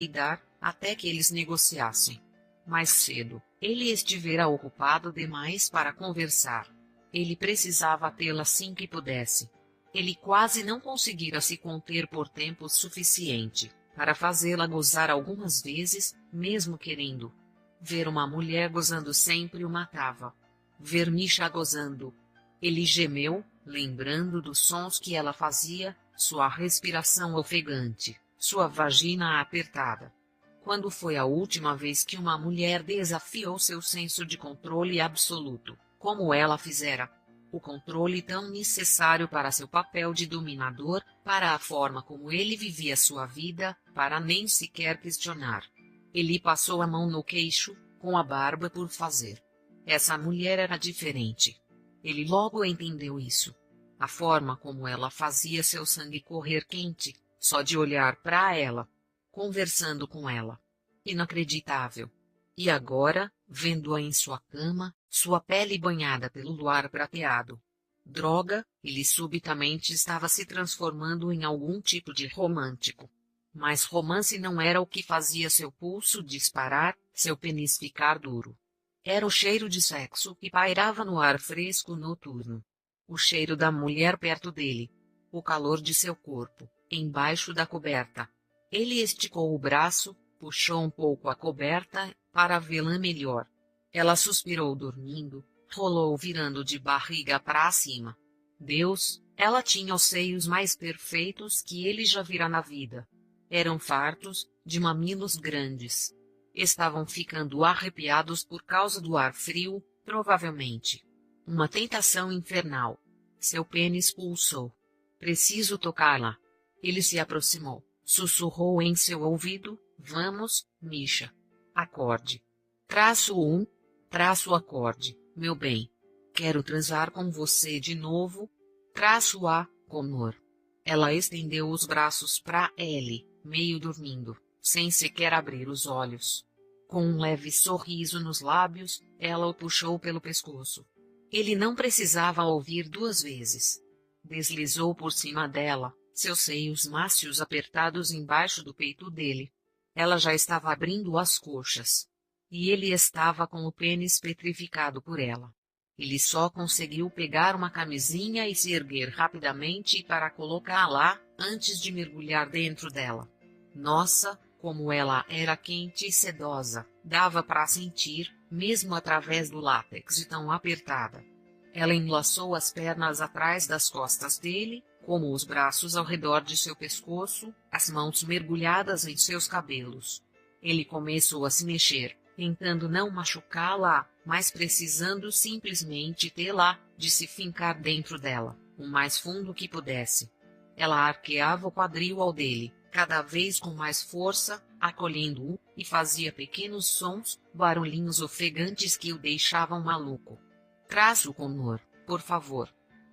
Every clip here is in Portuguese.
dar, até que eles negociassem. Mais cedo, ele estivera ocupado demais para conversar. Ele precisava tê-la assim que pudesse. Ele quase não conseguira se conter por tempo suficiente para fazê-la gozar algumas vezes, mesmo querendo. Ver uma mulher gozando sempre o matava. Ver Misha gozando. Ele gemeu, lembrando dos sons que ela fazia, sua respiração ofegante, sua vagina apertada. Quando foi a última vez que uma mulher desafiou seu senso de controle absoluto, como ela fizera? O controle tão necessário para seu papel de dominador, para a forma como ele vivia sua vida, para nem sequer questionar. Ele passou a mão no queixo, com a barba por fazer. Essa mulher era diferente. Ele logo entendeu isso. A forma como ela fazia seu sangue correr quente, só de olhar para ela, conversando com ela. Inacreditável. E agora, vendo-a em sua cama, sua pele banhada pelo luar prateado. Droga, ele subitamente estava se transformando em algum tipo de romântico. Mas romance não era o que fazia seu pulso disparar, seu pênis ficar duro. Era o cheiro de sexo que pairava no ar fresco noturno. O cheiro da mulher perto dele. O calor de seu corpo, embaixo da coberta. Ele esticou o braço, puxou um pouco a coberta, para vê-la melhor. Ela suspirou dormindo, rolou virando de barriga para cima. Deus, ela tinha os seios mais perfeitos que ele já vira na vida. Eram fartos, de mamilos grandes. Estavam ficando arrepiados por causa do ar frio, provavelmente. Uma tentação infernal. Seu pênis pulsou. Preciso tocá-la. Ele se aproximou, sussurrou em seu ouvido, vamos, Misha. Acorde. Acorde, meu bem. Quero transar com você de novo. A, Connor. Ela estendeu os braços para ele, meio dormindo, sem sequer abrir os olhos. Com um leve sorriso nos lábios, ela o puxou pelo pescoço. Ele não precisava ouvir duas vezes. Deslizou por cima dela, seus seios mácios apertados embaixo do peito dele. Ela já estava abrindo as coxas. E ele estava com o pênis petrificado por ela. Ele só conseguiu pegar uma camisinha e se erguer rapidamente para colocá-la antes de mergulhar dentro dela. Nossa, como ela era quente e sedosa, dava para sentir, mesmo através do látex tão apertada. Ela enlaçou as pernas atrás das costas dele, como os braços ao redor de seu pescoço, as mãos mergulhadas em seus cabelos. Ele começou a se mexer, tentando não machucá-la, mas precisando simplesmente tê-la, de se fincar dentro dela, o mais fundo que pudesse. Ela arqueava o quadril ao dele, cada vez com mais força, acolhendo-o, e fazia pequenos sons, barulhinhos ofegantes que o deixavam maluco. Traço, Connor, por favor.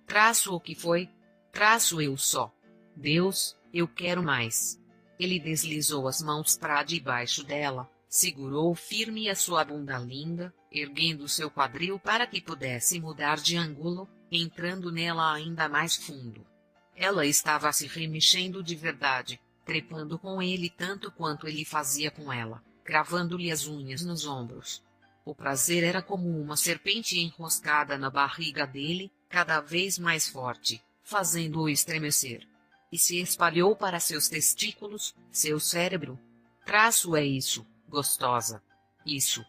Traço o que foi? Traço eu só. Deus, eu quero mais. Ele deslizou as mãos para debaixo dela, segurou firme a sua bunda linda, erguendo seu quadril para que pudesse mudar de ângulo, entrando nela ainda mais fundo. Ela estava se remexendo de verdade, trepando com ele tanto quanto ele fazia com ela, cravando-lhe as unhas nos ombros. O prazer era como uma serpente enroscada na barriga dele, cada vez mais forte, fazendo-o estremecer. E se espalhou para seus testículos, seu cérebro. Traço é isso, gostosa. Isso.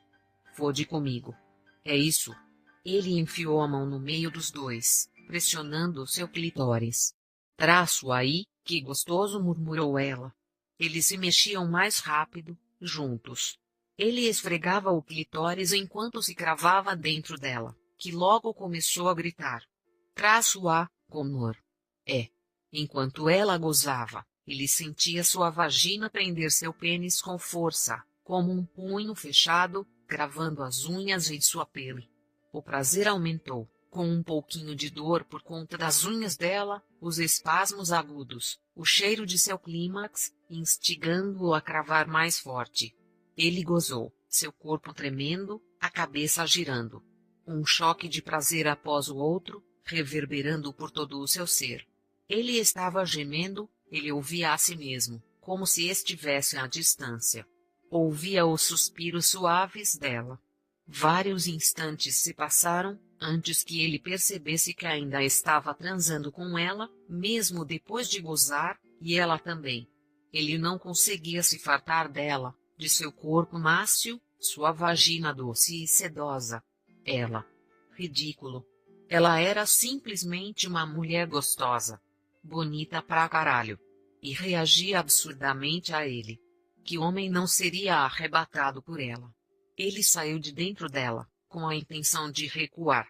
Fode comigo. É isso. Ele enfiou a mão no meio dos dois, pressionando seu clitóris. Traço aí, que gostoso, murmurou ela. Eles se mexiam mais rápido, juntos. Ele esfregava o clitóris enquanto se cravava dentro dela, que logo começou a gritar. Traço-a, Connor. É. Enquanto ela gozava, ele sentia sua vagina prender seu pênis com força, como um punho fechado, cravando as unhas em sua pele. O prazer aumentou, com um pouquinho de dor por conta das unhas dela, os espasmos agudos, o cheiro de seu clímax, instigando-o a cravar mais forte. Ele gozou, seu corpo tremendo, a cabeça girando. Um choque de prazer após o outro, reverberando por todo o seu ser. Ele estava gemendo, ele ouvia a si mesmo, como se estivesse à distância. Ouvia os suspiros suaves dela. Vários instantes se passaram, antes que ele percebesse que ainda estava transando com ela, mesmo depois de gozar, e ela também. Ele não conseguia se fartar dela, de seu corpo mácio, sua vagina doce e sedosa. Ela. Ridículo. Ela era simplesmente uma mulher gostosa. Bonita pra caralho. E reagia absurdamente a ele. Que homem não seria arrebatado por ela? Ele saiu de dentro dela, com a intenção de recuar.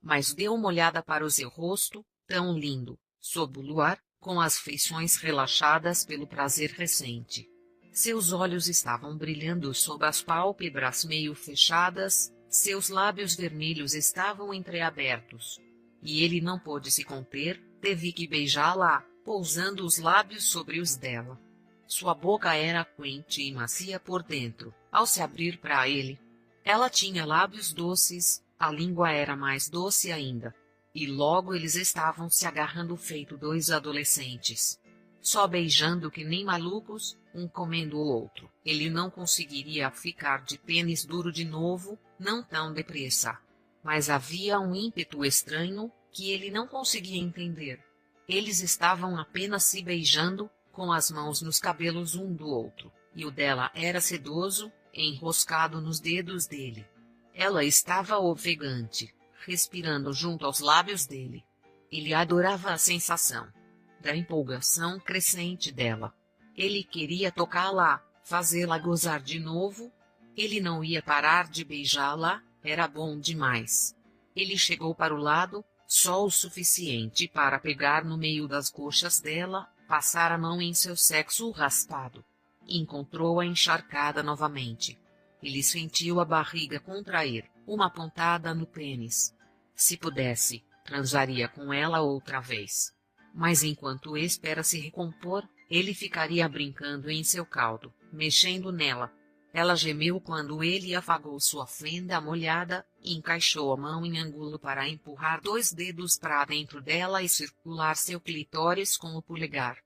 Mas deu uma olhada para o seu rosto, tão lindo, sob o luar, com as feições relaxadas pelo prazer recente. Seus olhos estavam brilhando sob as pálpebras meio fechadas, seus lábios vermelhos estavam entreabertos. E ele não pôde se conter, teve que beijá-la, pousando os lábios sobre os dela. Sua boca era quente e macia por dentro, ao se abrir para ele. Ela tinha lábios doces, a língua era mais doce ainda. E logo eles estavam se agarrando feito dois adolescentes. Só beijando que nem malucos, um comendo o outro. Ele não conseguiria ficar de pênis duro de novo, não tão depressa. Mas havia um ímpeto estranho, que ele não conseguia entender. Eles estavam apenas se beijando, com as mãos nos cabelos um do outro, e o dela era sedoso, enroscado nos dedos dele. Ela estava ofegante, respirando junto aos lábios dele. Ele adorava a sensação da empolgação crescente dela. Ele queria tocá-la, fazê-la gozar de novo. Ele não ia parar de beijá-la, era bom demais. Ele chegou para o lado, só o suficiente para pegar no meio das coxas dela, passar a mão em seu sexo raspado. Encontrou-a encharcada novamente. Ele sentiu a barriga contrair, uma pontada no pênis. Se pudesse, transaria com ela outra vez. Mas enquanto espera se recompor, ele ficaria brincando em seu caldo, mexendo nela. Ela gemeu quando ele afagou sua fenda molhada, e encaixou a mão em ângulo para empurrar 2 dedos para dentro dela e circular seu clitóris com o polegar.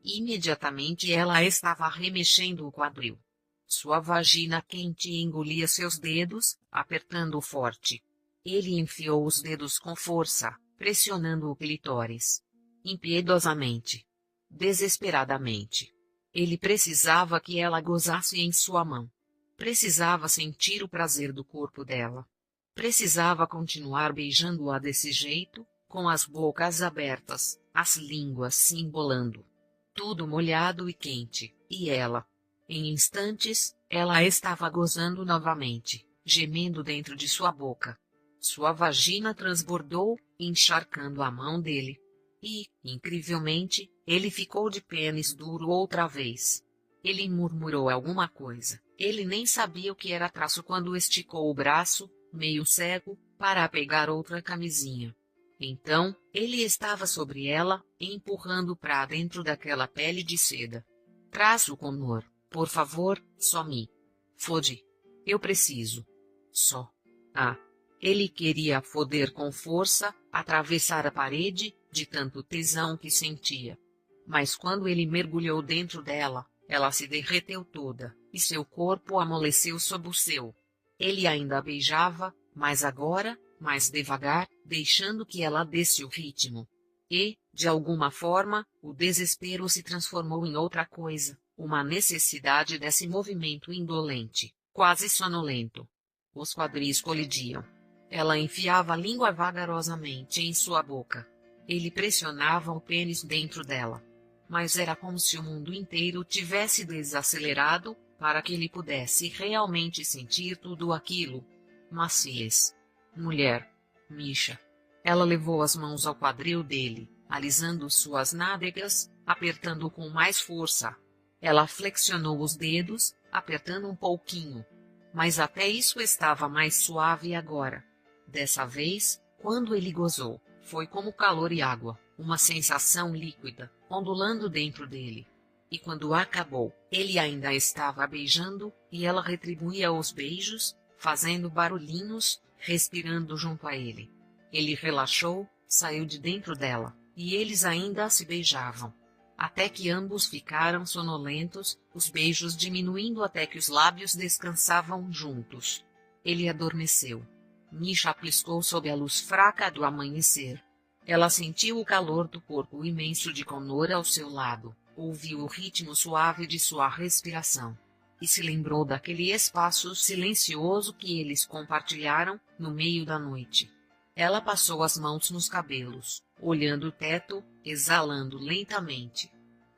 Imediatamente ela estava remexendo o quadril. Sua vagina quente engolia seus dedos, apertando forte. Ele enfiou os dedos com força, pressionando o clitóris. Impiedosamente. Desesperadamente. Ele precisava que ela gozasse em sua mão. Precisava sentir o prazer do corpo dela. Precisava continuar beijando-a desse jeito, com as bocas abertas, as línguas se embolando. Tudo molhado e quente, e ela. Em instantes, ela estava gozando novamente, gemendo dentro de sua boca. Sua vagina transbordou, encharcando a mão dele. E, incrivelmente, ele ficou de pênis duro outra vez. Ele murmurou alguma coisa. Ele nem sabia o que era traço quando esticou o braço, meio cego, para pegar outra camisinha. Então, ele estava sobre ela, empurrando para dentro daquela pele de seda. Traço Connor, por favor, só me fode. Eu preciso. Só. Ah. Ele queria foder com força, atravessar a parede, de tanto tesão que sentia. Mas quando ele mergulhou dentro dela, ela se derreteu toda, e seu corpo amoleceu sob o seu. Ele ainda a beijava, mas agora, mais devagar, deixando que ela desse o ritmo. E, de alguma forma, o desespero se transformou em outra coisa, uma necessidade desse movimento indolente, quase sonolento. Os quadris colidiam. Ela enfiava a língua vagarosamente em sua boca. Ele pressionava o pênis dentro dela. Mas era como se o mundo inteiro tivesse desacelerado, para que ele pudesse realmente sentir tudo aquilo. Maciez. Mulher. Misha. Ela levou as mãos ao quadril dele, alisando suas nádegas, apertando com mais força. Ela flexionou os dedos, apertando um pouquinho. Mas até isso estava mais suave agora. Dessa vez, quando ele gozou, foi como calor e água, uma sensação líquida, ondulando dentro dele. E quando acabou, ele ainda estava beijando, e ela retribuía os beijos, fazendo barulhinhos, respirando junto a ele. Ele relaxou, saiu de dentro dela, e eles ainda se beijavam. até que ambos ficaram sonolentos, os beijos diminuindo até que os lábios descansavam juntos. Ele adormeceu. Misha piscou sob a luz fraca do amanhecer. Ela sentiu o calor do corpo imenso de Connor ao seu lado, ouviu o ritmo suave de sua respiração. E se lembrou daquele espaço silencioso que eles compartilharam, no meio da noite. Ela passou as mãos nos cabelos, olhando o teto, exalando lentamente.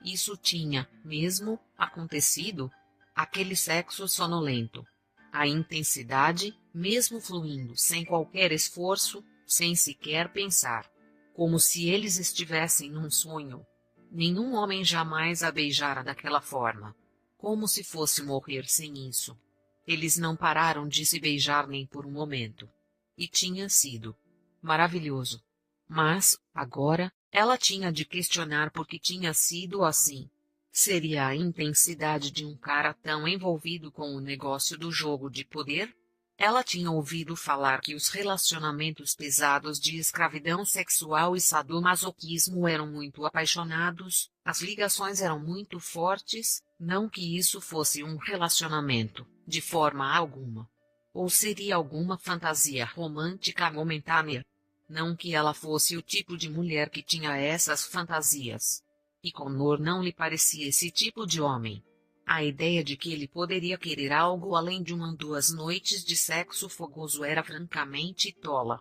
Isso tinha, mesmo, acontecido? Aquele sexo sonolento. A intensidade, mesmo fluindo sem qualquer esforço, sem sequer pensar. Como se eles estivessem num sonho. Nenhum homem jamais a beijara daquela forma. Como se fosse morrer sem isso. Eles não pararam de se beijar nem por um momento. E tinha sido maravilhoso. Mas, agora, ela tinha de questionar por que tinha sido assim. Seria a intensidade de um cara tão envolvido com o negócio do jogo de poder? Ela tinha ouvido falar que os relacionamentos pesados de escravidão sexual e sadomasoquismo eram muito apaixonados, as ligações eram muito fortes, não que isso fosse um relacionamento, de forma alguma. Ou seria alguma fantasia romântica momentânea? Não que ela fosse o tipo de mulher que tinha essas fantasias. E Connor não lhe parecia esse tipo de homem. A ideia de que ele poderia querer algo além de 2 noites de sexo fogoso era francamente tola.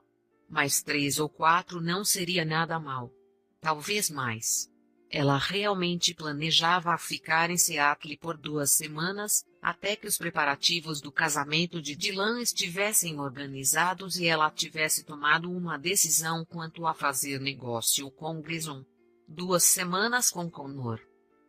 Mas 3 ou 4 não seria nada mal. Talvez mais. Ela realmente planejava ficar em Seattle por 2 semanas, até que os preparativos do casamento de Dylan estivessem organizados e ela tivesse tomado uma decisão quanto a fazer negócio com Grayson. 2 semanas com Connor.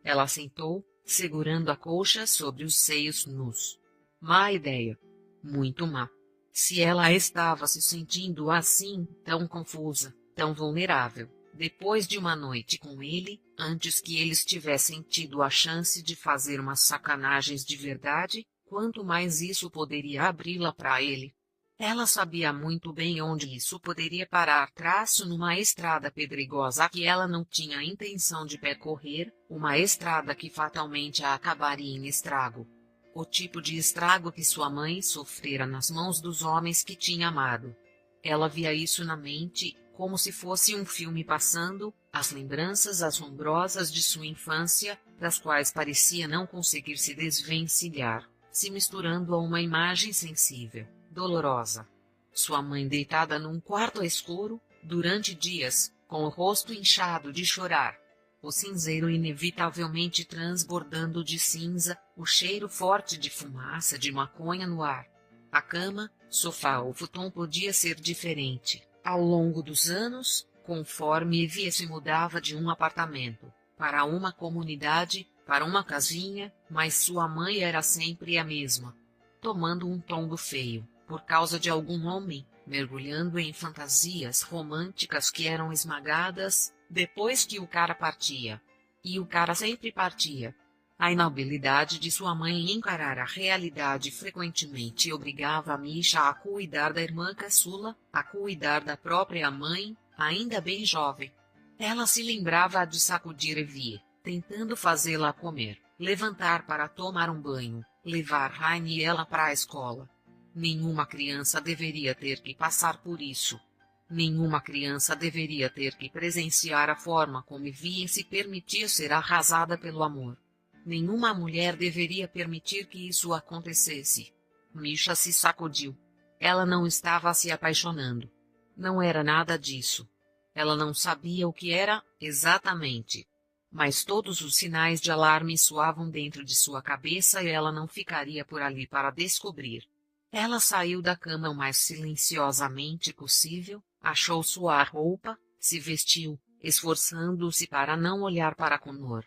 Ela sentou, segurando a colcha sobre os seios nus. Má ideia. Muito má. Se ela estava se sentindo assim, tão confusa, tão vulnerável, depois de uma noite com ele, antes que eles tivessem tido a chance de fazer umas sacanagens de verdade, quanto mais isso poderia abri-la para ele. Ela sabia muito bem onde isso poderia parar traço numa estrada pedregosa que ela não tinha intenção de percorrer, uma estrada que fatalmente a acabaria em estrago. O tipo de estrago que sua mãe sofrera nas mãos dos homens que tinha amado. Ela via isso na mente, como se fosse um filme passando, as lembranças assombrosas de sua infância, das quais parecia não conseguir se desvencilhar, se misturando a uma imagem sensível, dolorosa. Sua mãe deitada num quarto escuro, durante dias, com o rosto inchado de chorar. O cinzeiro inevitavelmente transbordando de cinza, o cheiro forte de fumaça de maconha no ar. A cama, sofá ou futon podia ser diferente. Ao longo dos anos, conforme Evie se mudava de um apartamento para uma comunidade, para uma casinha, mas sua mãe era sempre a mesma, tomando um tombo feio, por causa de algum homem, mergulhando em fantasias românticas que eram esmagadas, depois que o cara partia. E o cara sempre partia. A inabilidade de sua mãe em encarar a realidade frequentemente obrigava a Misha a cuidar da irmã caçula, a cuidar da própria mãe, ainda bem jovem. Ela se lembrava de sacudir Evie, tentando fazê-la comer, levantar para tomar um banho, levar Raine e ela para a escola. Nenhuma criança deveria ter que passar por isso. Nenhuma criança deveria ter que presenciar a forma como Evie se permitia ser arrasada pelo amor. Nenhuma mulher deveria permitir que isso acontecesse. Misha se sacudiu. Ela não estava se apaixonando. Não era nada disso. Ela não sabia o que era, exatamente. Mas todos os sinais de alarme soavam dentro de sua cabeça e ela não ficaria por ali para descobrir. Ela saiu da cama o mais silenciosamente possível, achou sua roupa, se vestiu, esforçando-se para não olhar para Connor.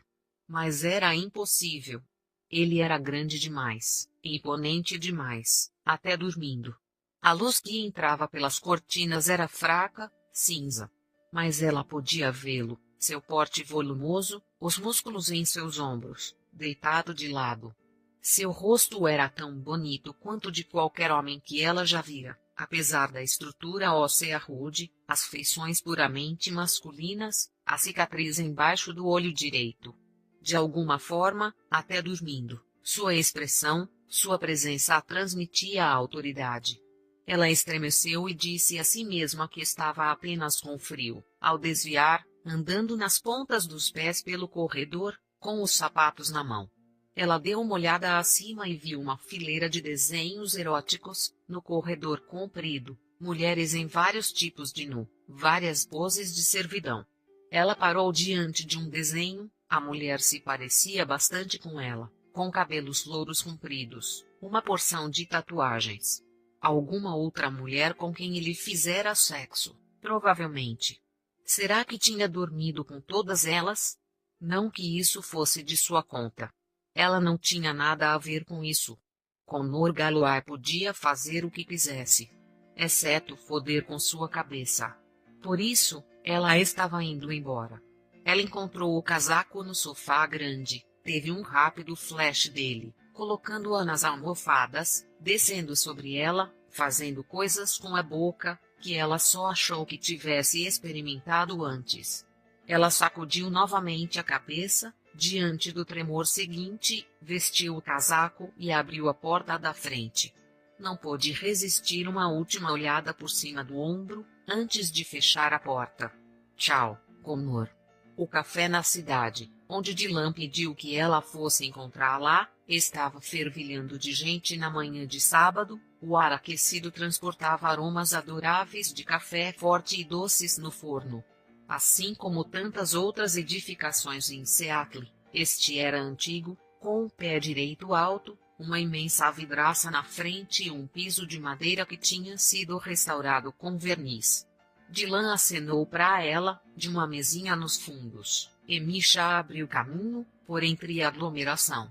Mas era impossível. Ele era grande demais, imponente demais, até dormindo. A luz que entrava pelas cortinas era fraca, cinza. Mas ela podia vê-lo, seu porte volumoso, os músculos em seus ombros, deitado de lado. Seu rosto era tão bonito quanto de qualquer homem que ela já vira. Apesar da estrutura óssea rude, as feições puramente masculinas, a cicatriz embaixo do olho direito. De alguma forma, até dormindo, sua expressão, sua presença a transmitia a autoridade. Ela estremeceu e disse a si mesma que estava apenas com frio, ao desviar, andando nas pontas dos pés pelo corredor, com os sapatos na mão. Ela deu uma olhada acima e viu uma fileira de desenhos eróticos, no corredor comprido, mulheres em vários tipos de nu, várias poses de servidão. Ela parou diante de um desenho, a mulher se parecia bastante com ela, com cabelos louros compridos, uma porção de tatuagens. Alguma outra mulher com quem ele fizera sexo, provavelmente. Será que tinha dormido com todas elas? Não que isso fosse de sua conta. Ela não tinha nada a ver com isso. Connor Galois podia fazer o que quisesse, exceto foder com sua cabeça. Por isso, ela estava indo embora. Ela encontrou o casaco no sofá grande, teve um rápido flash dele, colocando-a nas almofadas, descendo sobre ela, fazendo coisas com a boca, que ela só achou que tivesse experimentado antes. Ela sacudiu novamente a cabeça, diante do tremor seguinte, vestiu o casaco e abriu a porta da frente. Não pôde resistir uma última olhada por cima do ombro, antes de fechar a porta. Tchau, Connor. O café na cidade, onde Dylan pediu que ela fosse encontrá-la, estava fervilhando de gente na manhã de sábado, o ar aquecido transportava aromas adoráveis de café forte e doces no forno. Assim como tantas outras edificações em Seattle, este era antigo, com o pé direito alto, uma imensa vidraça na frente e um piso de madeira que tinha sido restaurado com verniz. Dylan acenou para ela, de uma mesinha nos fundos, e Misha abriu caminho, por entre a aglomeração.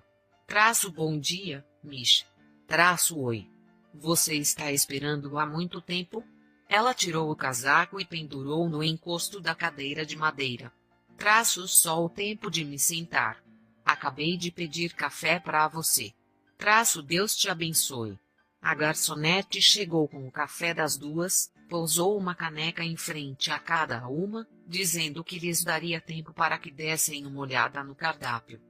Bom dia, Misha. Oi. Você está esperando há muito tempo? Ela tirou o casaco e pendurou no encosto da cadeira de madeira. Só o tempo de me sentar. Acabei de pedir café para você. Deus te abençoe. A garçonete chegou com o café das duas, pousou uma caneca em frente a cada uma, dizendo que lhes daria tempo para que dessem uma olhada no cardápio.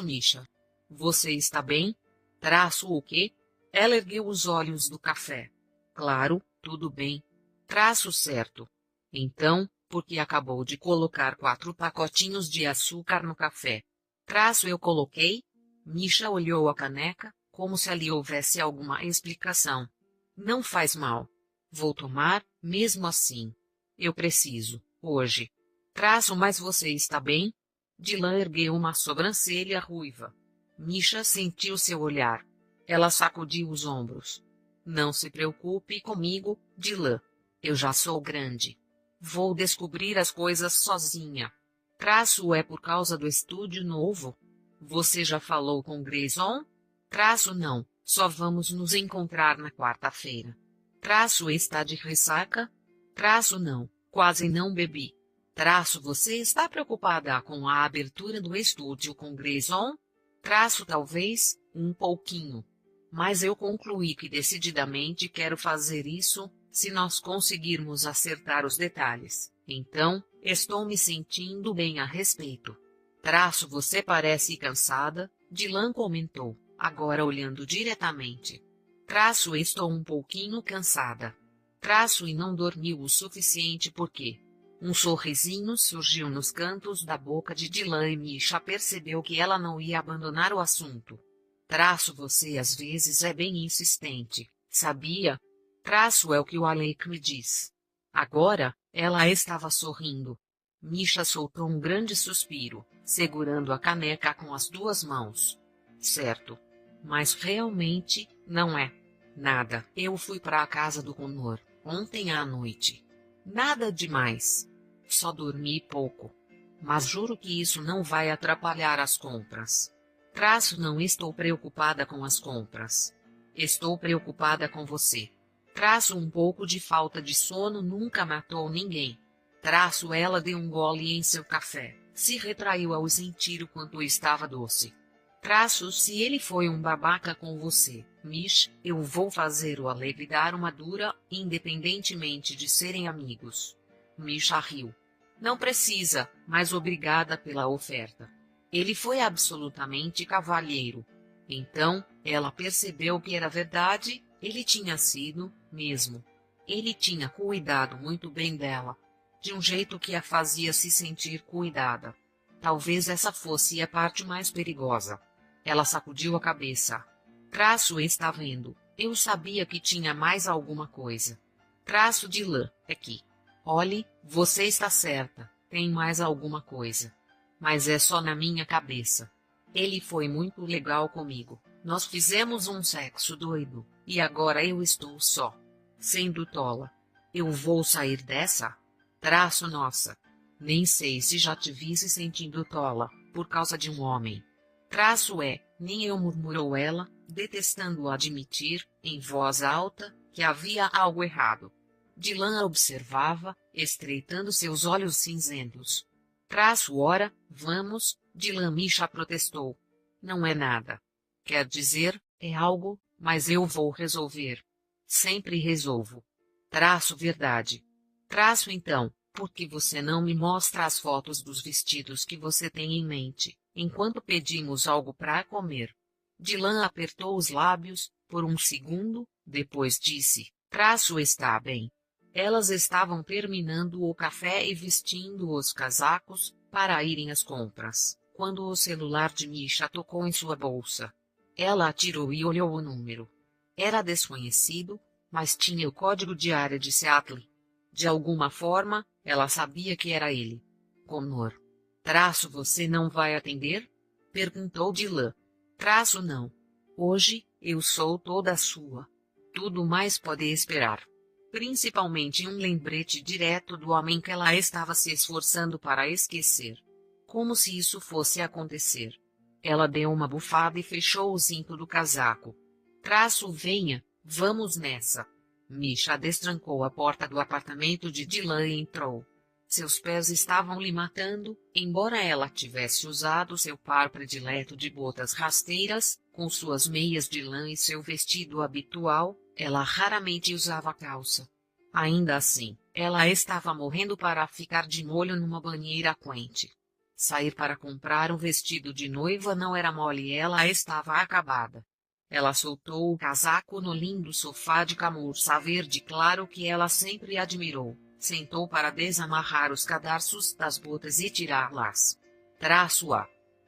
Misha. Você está bem? O quê? Ela ergueu os olhos do café. Claro, tudo bem. Certo. Então, porque acabou de colocar 4 pacotinhos de açúcar no café. Eu coloquei? Misha olhou a caneca, como se ali houvesse alguma explicação. Não faz mal. Vou tomar, mesmo assim. Eu preciso, hoje. Mas você está bem? Dylan ergueu uma sobrancelha ruiva. Misha sentiu seu olhar. Ela sacudiu os ombros. Não se preocupe comigo, Dylan. Eu já sou grande. Vou descobrir as coisas sozinha. É por causa do estúdio novo? Você já falou com Grayson? Não, só vamos nos encontrar na quarta-feira. Está de ressaca? Não, quase não bebi. Você está preocupada com a abertura do estúdio com Grayson? Talvez, um pouquinho. Mas eu concluí que decididamente quero fazer isso, se nós conseguirmos acertar os detalhes. Então, estou me sentindo bem a respeito. Você parece cansada, Dylan comentou, agora olhando diretamente. Estou um pouquinho cansada. E não dormiu o suficiente porque... Um sorrisinho surgiu nos cantos da boca de Dylan e Misha percebeu que ela não ia abandonar o assunto. Você às vezes é bem insistente, sabia? É o que o Alec me diz. Agora, ela estava sorrindo. Misha soltou um grande suspiro, segurando a caneca com as 2 mãos. Certo. Mas realmente, não é. Nada. Eu fui para a casa do Connor, ontem à noite. Nada demais. Só dormi pouco. Mas juro que isso não vai atrapalhar as compras. Não estou preocupada com as compras. Estou preocupada com você. Um pouco de falta de sono nunca matou ninguém. Ela deu um gole em seu café, se retraiu ao sentir o quanto estava doce. Se ele foi um babaca com você, Mish, eu vou fazer o alegre dar uma dura, independentemente de serem amigos. Misha riu. Não precisa, mas obrigada pela oferta. Ele foi absolutamente cavalheiro. Então, ela percebeu que era verdade, ele tinha sido, mesmo. Ele tinha cuidado muito bem dela, de um jeito que a fazia se sentir cuidada. Talvez essa fosse a parte mais perigosa. Ela sacudiu a cabeça. Está vendo? Eu sabia que tinha mais alguma coisa. De lã, aqui. Olhe, você está certa, tem mais alguma coisa. Mas é só na minha cabeça. Ele foi muito legal comigo. Nós fizemos um sexo doido, e agora eu estou só. Sendo tola. Eu vou sair dessa? Nossa. Nem sei se já te vi se sentindo tola, por causa de um homem. Nem eu, murmurou ela, detestando admitir, em voz alta, que havia algo errado. Dylan a observava, estreitando seus olhos cinzentos. Ora, vamos, Dylan. Misha protestou. Não é nada. Quer dizer, é algo, mas eu vou resolver. Sempre resolvo. Verdade. Então, por que você não me mostra as fotos dos vestidos que você tem em mente, enquanto pedimos algo para comer? Dylan apertou os lábios, por um segundo, depois disse, está bem. Elas estavam terminando o café e vestindo os casacos, para irem às compras, quando o celular de Misha tocou em sua bolsa. Ela atirou e olhou o número. Era desconhecido, mas tinha o código de área de Seattle. De alguma forma, ela sabia que era ele. Connor. Você não vai atender? Perguntou Dylan. Não. Hoje, eu sou toda sua. Tudo mais pode esperar. Principalmente um lembrete direto do homem que ela estava se esforçando para esquecer. Como se isso fosse acontecer. Ela deu uma bufada e fechou o cinto do casaco. Venha, vamos nessa. Misha destrancou a porta do apartamento de Dylan e entrou. Seus pés estavam lhe matando, embora ela tivesse usado seu par predileto de botas rasteiras, com suas meias de lã e seu vestido habitual, ela raramente usava calça. Ainda assim, ela estava morrendo para ficar de molho numa banheira quente. Sair para comprar um vestido de noiva não era mole e ela estava acabada. Ela soltou o casaco no lindo sofá de camurça verde claro que ela sempre admirou. Sentou para desamarrar os cadarços das botas e tirá-las.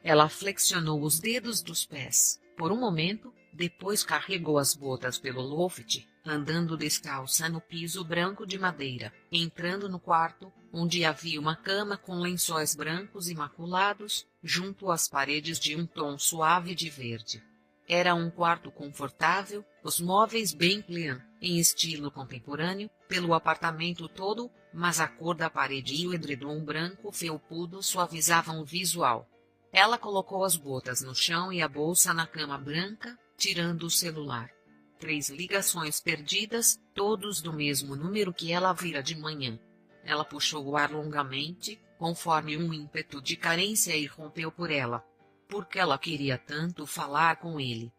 Ela flexionou os dedos dos pés, por um momento, depois carregou as botas pelo loft, andando descalça no piso branco de madeira, entrando no quarto, onde havia uma cama com lençóis brancos imaculados, junto às paredes de um tom suave de verde. Era um quarto confortável, os móveis bem clean, em estilo contemporâneo, pelo apartamento todo, mas a cor da parede e o edredom branco felpudo suavizavam o visual. Ela colocou as botas no chão e a bolsa na cama branca, tirando o celular. 3 ligações perdidas, todos do mesmo número que ela vira de manhã. Ela puxou o ar longamente, conforme um ímpeto de carência irrompeu por ela. Porque ela queria tanto falar com ele.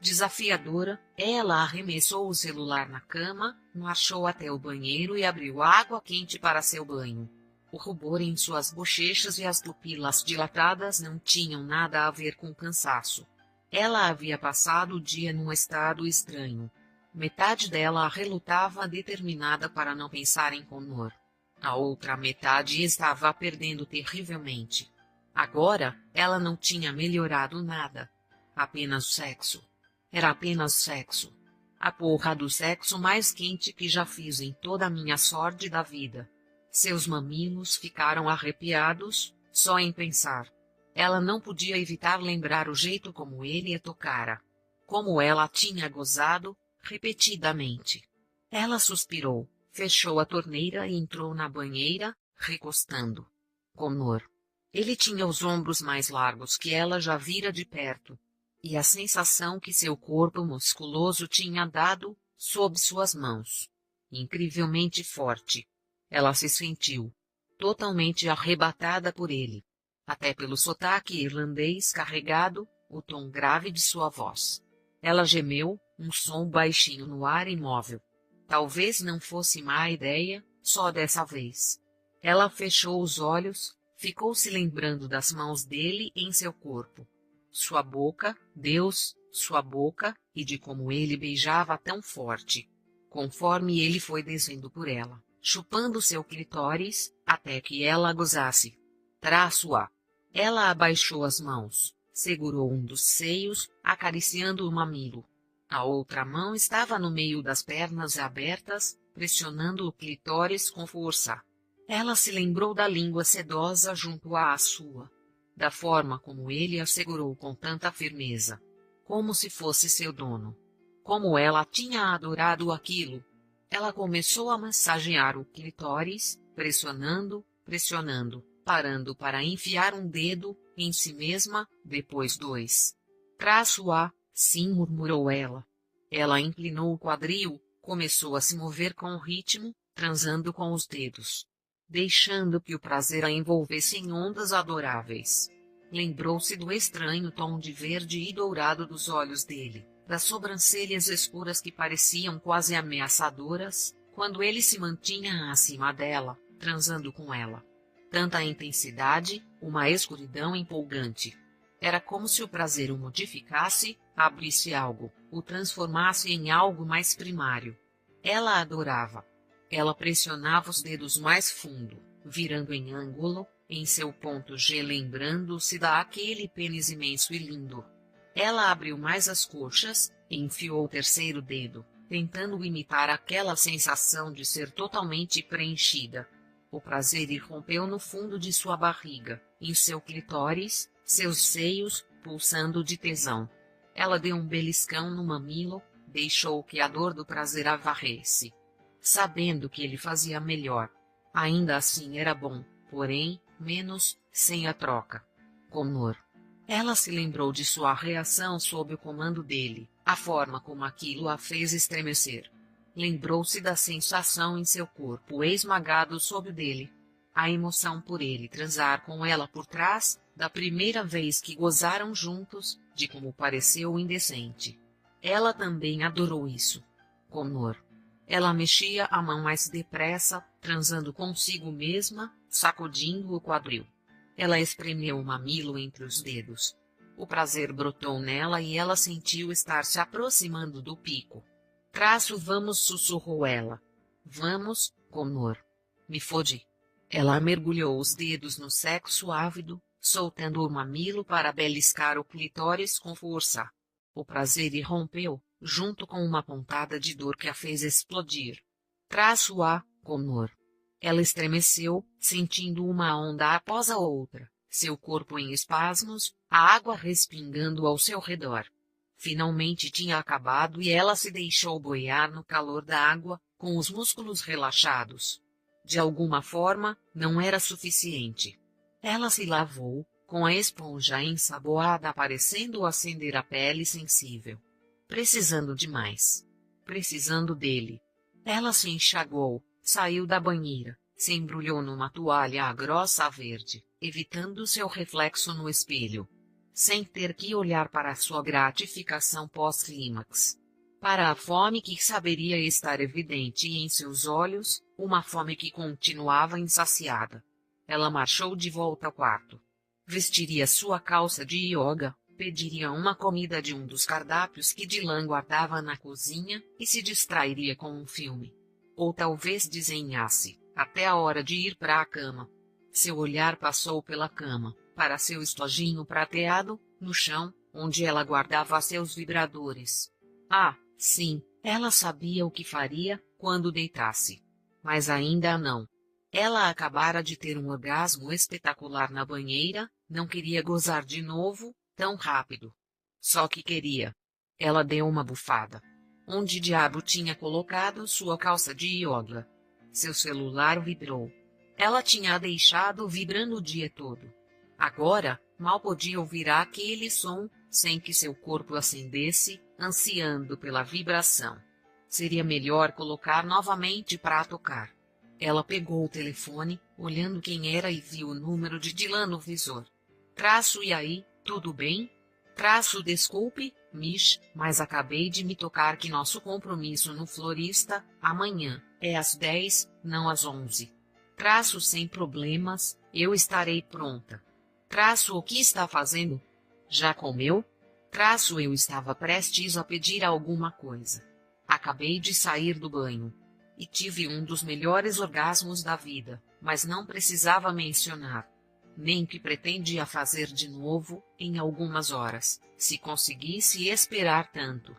Desafiadora, ela arremessou o celular na cama, marchou até o banheiro e abriu água quente para seu banho. O rubor em suas bochechas e as pupilas dilatadas não tinham nada a ver com cansaço. Ela havia passado o dia num estado estranho. Metade dela relutava determinada para não pensar em Connor. A outra metade estava a perdendo terrivelmente. Agora, ela não tinha melhorado nada. Apenas sexo. Era apenas sexo. A porra do sexo mais quente que já fiz em toda a minha sórdida vida. Seus mamilos ficaram arrepiados, só em pensar. Ela não podia evitar lembrar o jeito como ele a tocara. Como ela tinha gozado, repetidamente. Ela suspirou, fechou a torneira e entrou na banheira, recostando. Connor. Ele tinha os ombros mais largos que ela já vira de perto, e a sensação que seu corpo musculoso tinha dado, sob suas mãos. Incrivelmente forte. Ela se sentiu totalmente arrebatada por ele, até pelo sotaque irlandês carregado, o tom grave de sua voz. Ela gemeu, um som baixinho no ar imóvel. Talvez não fosse má ideia, só dessa vez. Ela fechou os olhos, ficou se lembrando das mãos dele em seu corpo. Sua boca, Deus, sua boca, e de como ele beijava tão forte. Conforme ele foi descendo por ela, chupando seu clitóris, até que ela gozasse. Traço-a. Ela abaixou as mãos, segurou um dos seios, acariciando o mamilo. A outra mão estava no meio das pernas abertas, pressionando o clitóris com força. Ela se lembrou da língua sedosa junto à sua, da forma como ele a segurou com tanta firmeza, como se fosse seu dono. Como ela tinha adorado aquilo. Ela começou a massagear o clitóris, pressionando, parando para enfiar um dedo em si mesma, depois dois. Traço-a, sim, murmurou ela. Ela inclinou o quadril, começou a se mover com o ritmo, transando com os dedos, deixando que o prazer a envolvesse em ondas adoráveis. Lembrou-se do estranho tom de verde e dourado dos olhos dele, das sobrancelhas escuras que pareciam quase ameaçadoras, quando ele se mantinha acima dela, transando com ela. Tanta intensidade, uma escuridão empolgante. Era como se o prazer o modificasse, abrisse algo, o transformasse em algo mais primário. Ela adorava. Ela pressionava os dedos mais fundo, virando em ângulo, em seu ponto G, lembrando-se daquele pênis imenso e lindo. Ela abriu mais as coxas, e enfiou o terceiro dedo, tentando imitar aquela sensação de ser totalmente preenchida. O prazer irrompeu no fundo de sua barriga, em seu clitóris, seus seios, pulsando de tesão. Ela deu um beliscão no mamilo, deixou que a dor do prazer a varresse, sabendo que ele fazia melhor. Ainda assim era bom, porém, menos, sem a troca. Connor. Ela se lembrou de sua reação sob o comando dele, a forma como aquilo a fez estremecer. Lembrou-se da sensação em seu corpo esmagado sob o dele, a emoção por ele transar com ela por trás, da primeira vez que gozaram juntos, de como pareceu indecente. Ela também adorou isso. Connor. Ela mexia a mão mais depressa, transando consigo mesma, sacudindo o quadril. Ela espremeu o mamilo entre os dedos. O prazer brotou nela e ela sentiu estar se aproximando do pico. Vamos, sussurrou ela. Vamos, Connor. Me fode. Ela mergulhou os dedos no sexo ávido, soltando o mamilo para beliscar o clitóris com força. O prazer irrompeu, junto com uma pontada de dor que a fez explodir. A, Connor. Ela estremeceu, sentindo uma onda após a outra, seu corpo em espasmos, a água respingando ao seu redor. Finalmente tinha acabado e ela se deixou boiar no calor da água, com os músculos relaxados. De alguma forma, não era suficiente. Ela se lavou, com a esponja ensaboada parecendo acender a pele sensível. Precisando de mais. Precisando dele. Ela se enxagou, saiu da banheira, se embrulhou numa toalha grossa verde, evitando seu reflexo no espelho, sem ter que olhar para sua gratificação pós-clímax. Para a fome que saberia estar evidente em seus olhos, uma fome que continuava insaciada. Ela marchou de volta ao quarto. Vestiria sua calça de yoga, pediria uma comida de um dos cardápios que Dylan guardava na cozinha e se distrairia com um filme. Ou talvez desenhasse, até a hora de ir para a cama. Seu olhar passou pela cama, para seu estojinho prateado, no chão, onde ela guardava seus vibradores. Ah, sim, ela sabia o que faria quando deitasse. Mas ainda não. Ela acabara de ter um orgasmo espetacular na banheira, não queria gozar de novo, tão rápido. Só que queria. Ela deu uma bufada. Onde diabo tinha colocado sua calça de yoga? Seu celular vibrou. Ela tinha deixado vibrando o dia todo. Agora, mal podia ouvir aquele som, sem que seu corpo acendesse, ansiando pela vibração. Seria melhor colocar novamente para tocar. Ela pegou o telefone, olhando quem era e viu o número de Dylan no visor. E aí, tudo bem? Desculpe, Mish, mas acabei de me tocar que nosso compromisso no florista, amanhã, é às 10, não às 11. Sem problemas, eu estarei pronta. O que está fazendo? Já comeu? Eu estava prestes a pedir alguma coisa. Acabei de sair do banho. E tive um dos melhores orgasmos da vida, mas não precisava mencionar. Nem que pretendia fazer de novo, em algumas horas, se conseguisse esperar tanto.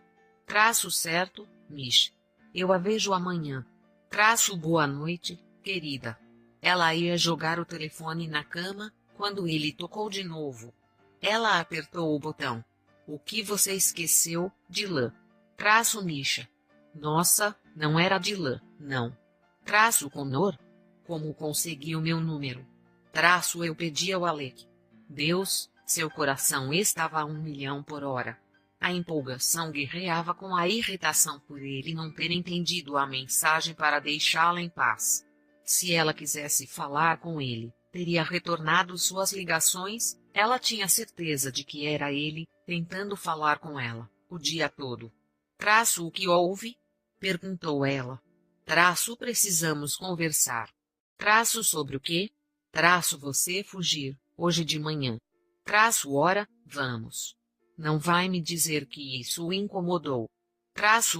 Certo, Mish. Eu a vejo amanhã. Boa noite, querida. Ela ia jogar o telefone na cama, quando ele tocou de novo. Ela apertou o botão. O que você esqueceu, de lã? Misha. Nossa, não era de lã, não. Connor? Como conseguiu meu número? Eu pedi ao Alec. Deus, seu coração estava a 1 milhão por hora. A empolgação guerreava com a irritação por ele não ter entendido a mensagem para deixá-la em paz. Se ela quisesse falar com ele, teria retornado suas ligações, ela tinha certeza de que era ele, tentando falar com ela, o dia todo. O que houve? Perguntou ela. Precisamos conversar. Sobre o quê? Você fugir, hoje de manhã. Hora, vamos. Não vai me dizer que isso o incomodou.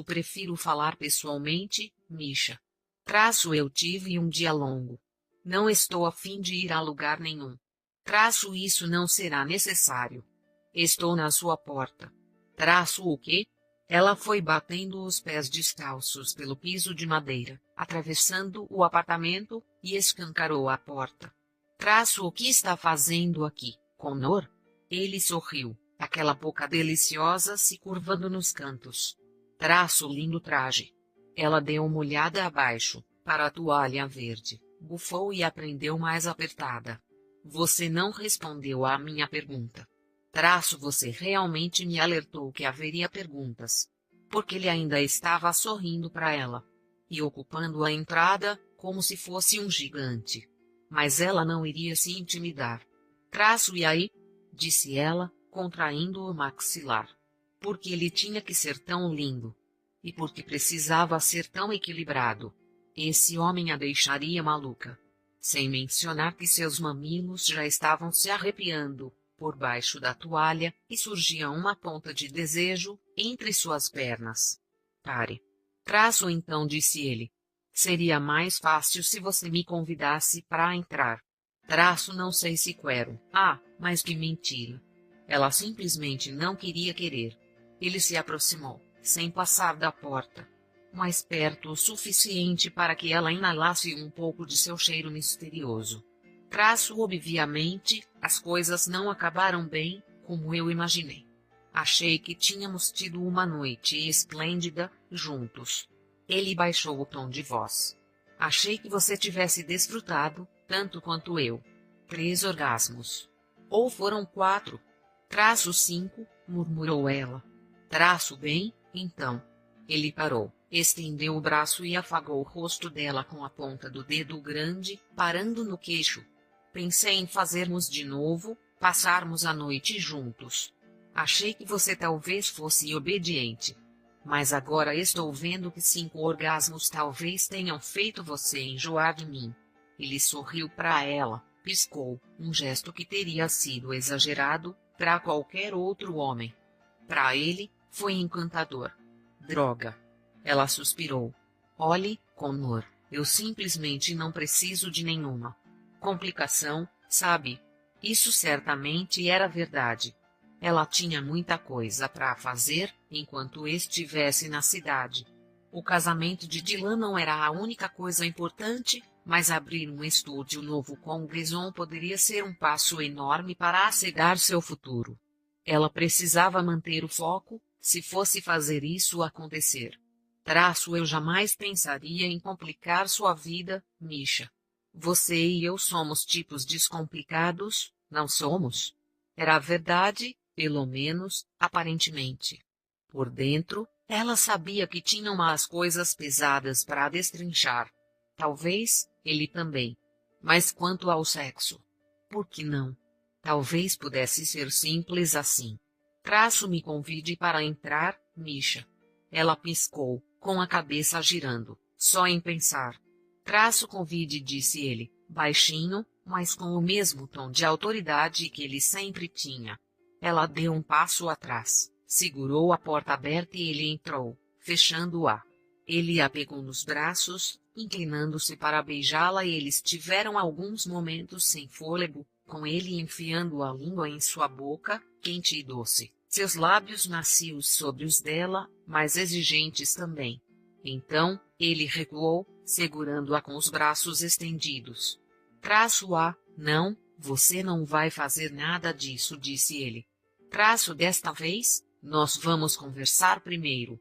Prefiro falar pessoalmente, Misha. Eu tive um dia longo. Não estou a fim de ir a lugar nenhum. Isso não será necessário. Estou na sua porta. O quê? Ela foi batendo os pés descalços pelo piso de madeira, atravessando o apartamento, e escancarou a porta. O que está fazendo aqui, Connor? Ele sorriu, aquela boca deliciosa se curvando nos cantos. Lindo traje. Ela deu uma olhada abaixo, para a toalha verde, bufou e a prendeu mais apertada. Você não respondeu à minha pergunta. Você realmente me alertou que haveria perguntas. Porque ele ainda estava sorrindo para ela. E ocupando a entrada, como se fosse um gigante. Mas ela não iria se intimidar. E aí? Disse ela, contraindo o maxilar. Porque ele tinha que ser tão lindo. E porque precisava ser tão equilibrado. Esse homem a deixaria maluca. Sem mencionar que seus mamilos já estavam se arrepiando por baixo da toalha e surgia uma ponta de desejo entre suas pernas. Pare. Então, disse ele. Seria mais fácil se você me convidasse para entrar. Não sei se quero. Mas que mentira. Ela simplesmente não queria querer. Ele se aproximou, sem passar da porta. Mais perto o suficiente para que ela inalasse um pouco de seu cheiro misterioso. Obviamente, as coisas não acabaram bem, como eu imaginei. Achei que tínhamos tido uma noite esplêndida, juntos. Ele baixou o tom de voz. Achei que você tivesse desfrutado, tanto quanto eu. 3 orgasmos. Ou foram 4? 5, murmurou ela. Bem, então. Ele parou, estendeu o braço e afagou o rosto dela com a ponta do dedo grande, parando no queixo. Pensei em fazermos de novo, passarmos a noite juntos. Achei que você talvez fosse obediente. Mas agora estou vendo que 5 orgasmos talvez tenham feito você enjoar de mim. Ele sorriu para ela, piscou, um gesto que teria sido exagerado para qualquer outro homem. Para ele, foi encantador. Droga. Ela suspirou. Olhe, Connor, eu simplesmente não preciso de nenhuma complicação, sabe? Isso certamente era verdade. Ela tinha muita coisa para fazer enquanto estivesse na cidade. O casamento de Dylan não era a única coisa importante, mas abrir um estúdio novo com Grayson poderia ser um passo enorme para assegurar seu futuro. Ela precisava manter o foco, se fosse fazer isso acontecer. Eu jamais pensaria em complicar sua vida, Misha. Você e eu somos tipos descomplicados, não somos? Era a verdade, pelo menos, aparentemente. Por dentro, ela sabia que tinha umas coisas pesadas para destrinchar. Talvez, ele também. Mas quanto ao sexo? Por que não? Talvez pudesse ser simples assim. Me convide para entrar, Misha. Ela piscou, com a cabeça girando, só em pensar. Convide, disse ele, baixinho, mas com o mesmo tom de autoridade que ele sempre tinha. Ela deu um passo atrás, segurou a porta aberta e ele entrou, fechando-a. Ele a pegou nos braços, inclinando-se para beijá-la e eles tiveram alguns momentos sem fôlego, com ele enfiando a língua em sua boca, quente e doce, seus lábios macios sobre os dela, mas exigentes também. Então, ele recuou, segurando-a com os braços estendidos. Não, você não vai fazer nada disso, disse ele. Desta vez, nós vamos conversar primeiro.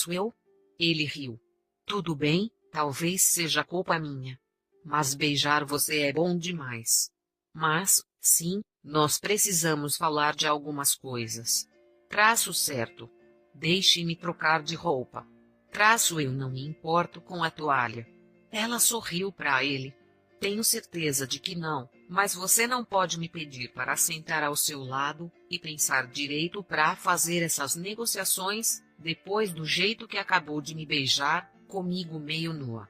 Eu? Ele riu. Tudo bem, talvez seja culpa minha. Mas beijar você é bom demais. Mas, sim, nós precisamos falar de algumas coisas. Certo. Deixe-me trocar de roupa. Eu não me importo com a toalha. Ela sorriu para ele. Tenho certeza de que não, mas você não pode me pedir para sentar ao seu lado e pensar direito para fazer essas negociações, depois do jeito que acabou de me beijar, comigo meio nua.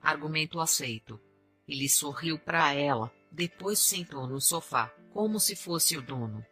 Argumento aceito. Ele sorriu para ela, depois sentou no sofá, como se fosse o dono.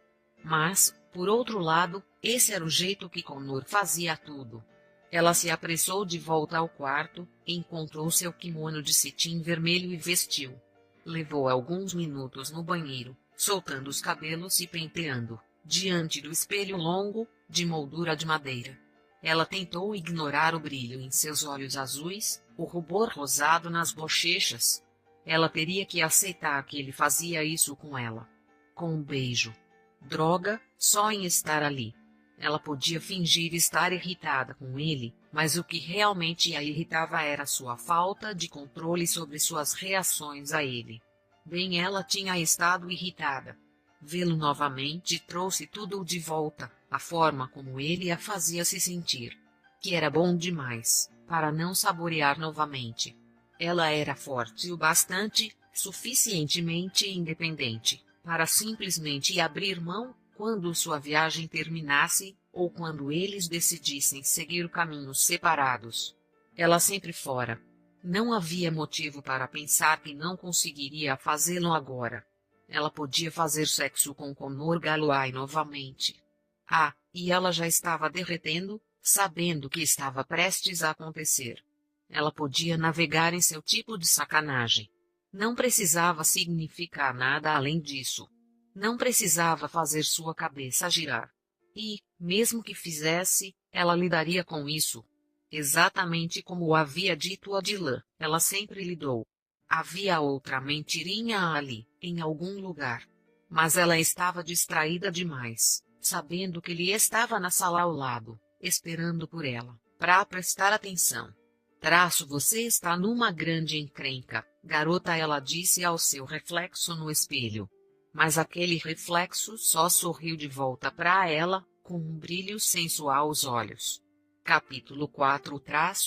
Mas, por outro lado, esse era o jeito que Connor fazia tudo. Ela se apressou de volta ao quarto, encontrou seu kimono de cetim vermelho e vestiu. Levou alguns minutos no banheiro, soltando os cabelos e penteando, diante do espelho longo, de moldura de madeira. Ela tentou ignorar o brilho em seus olhos azuis, o rubor rosado nas bochechas. Ela teria que aceitar que ele fazia isso com ela. Com um beijo. Droga, só em estar ali. Ela podia fingir estar irritada com ele, mas o que realmente a irritava era sua falta de controle sobre suas reações a ele. Bem, ela tinha estado irritada. Vê-lo novamente trouxe tudo de volta, a forma como ele a fazia se sentir. Que era bom demais, para não saborear novamente. Ela era forte o bastante, suficientemente independente, para simplesmente abrir mão quando sua viagem terminasse, ou quando eles decidissem seguir caminhos separados. Ela sempre fora. Não havia motivo para pensar que não conseguiria fazê-lo agora. Ela podia fazer sexo com Connor Galloway novamente. E ela já estava derretendo, sabendo que estava prestes a acontecer. Ela podia navegar em seu tipo de sacanagem. Não precisava significar nada além disso. Não precisava fazer sua cabeça girar. E, mesmo que fizesse, ela lidaria com isso. Exatamente como havia dito a Dylan, ela sempre lidou. Havia outra mentirinha ali, em algum lugar. Mas ela estava distraída demais, sabendo que ele estava na sala ao lado, esperando por ela, para prestar atenção. Você está numa grande encrenca, garota, ela disse ao seu reflexo no espelho. Mas aquele reflexo só sorriu de volta para ela, com um brilho sensual aos olhos. Capítulo 4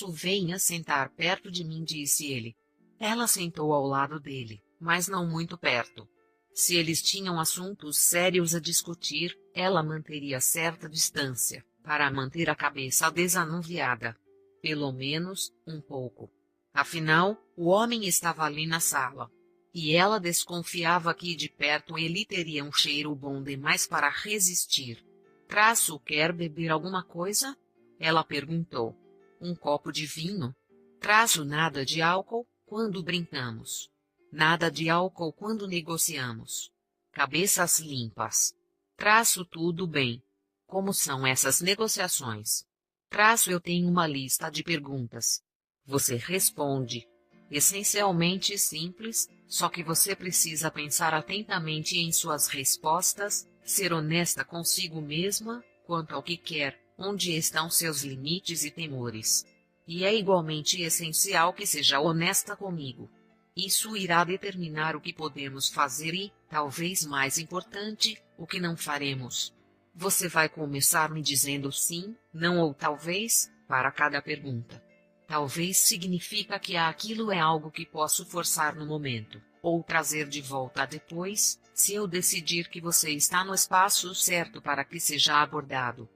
Venha sentar perto de mim, disse ele. Ela sentou ao lado dele, mas não muito perto. Se eles tinham assuntos sérios a discutir, ela manteria certa distância, para manter a cabeça desanuviada. Pelo menos, um pouco. Afinal, o homem estava ali na sala. E ela desconfiava que de perto ele teria um cheiro bom demais para resistir. Quer beber alguma coisa? Ela perguntou. Um copo de vinho? Nada de álcool, quando brincamos. Nada de álcool quando negociamos. Cabeças limpas. Tudo bem. Como são essas negociações? Eu tenho uma lista de perguntas. Você responde. Essencialmente simples, só que você precisa pensar atentamente em suas respostas, ser honesta consigo mesma, quanto ao que quer, onde estão seus limites e temores. E é igualmente essencial que seja honesta comigo. Isso irá determinar o que podemos fazer e, talvez mais importante, o que não faremos. Você vai começar me dizendo sim, não ou talvez, para cada pergunta. Talvez significa que aquilo é algo que posso forçar no momento, ou trazer de volta depois, Se eu decidir que você está no espaço certo para que seja abordado.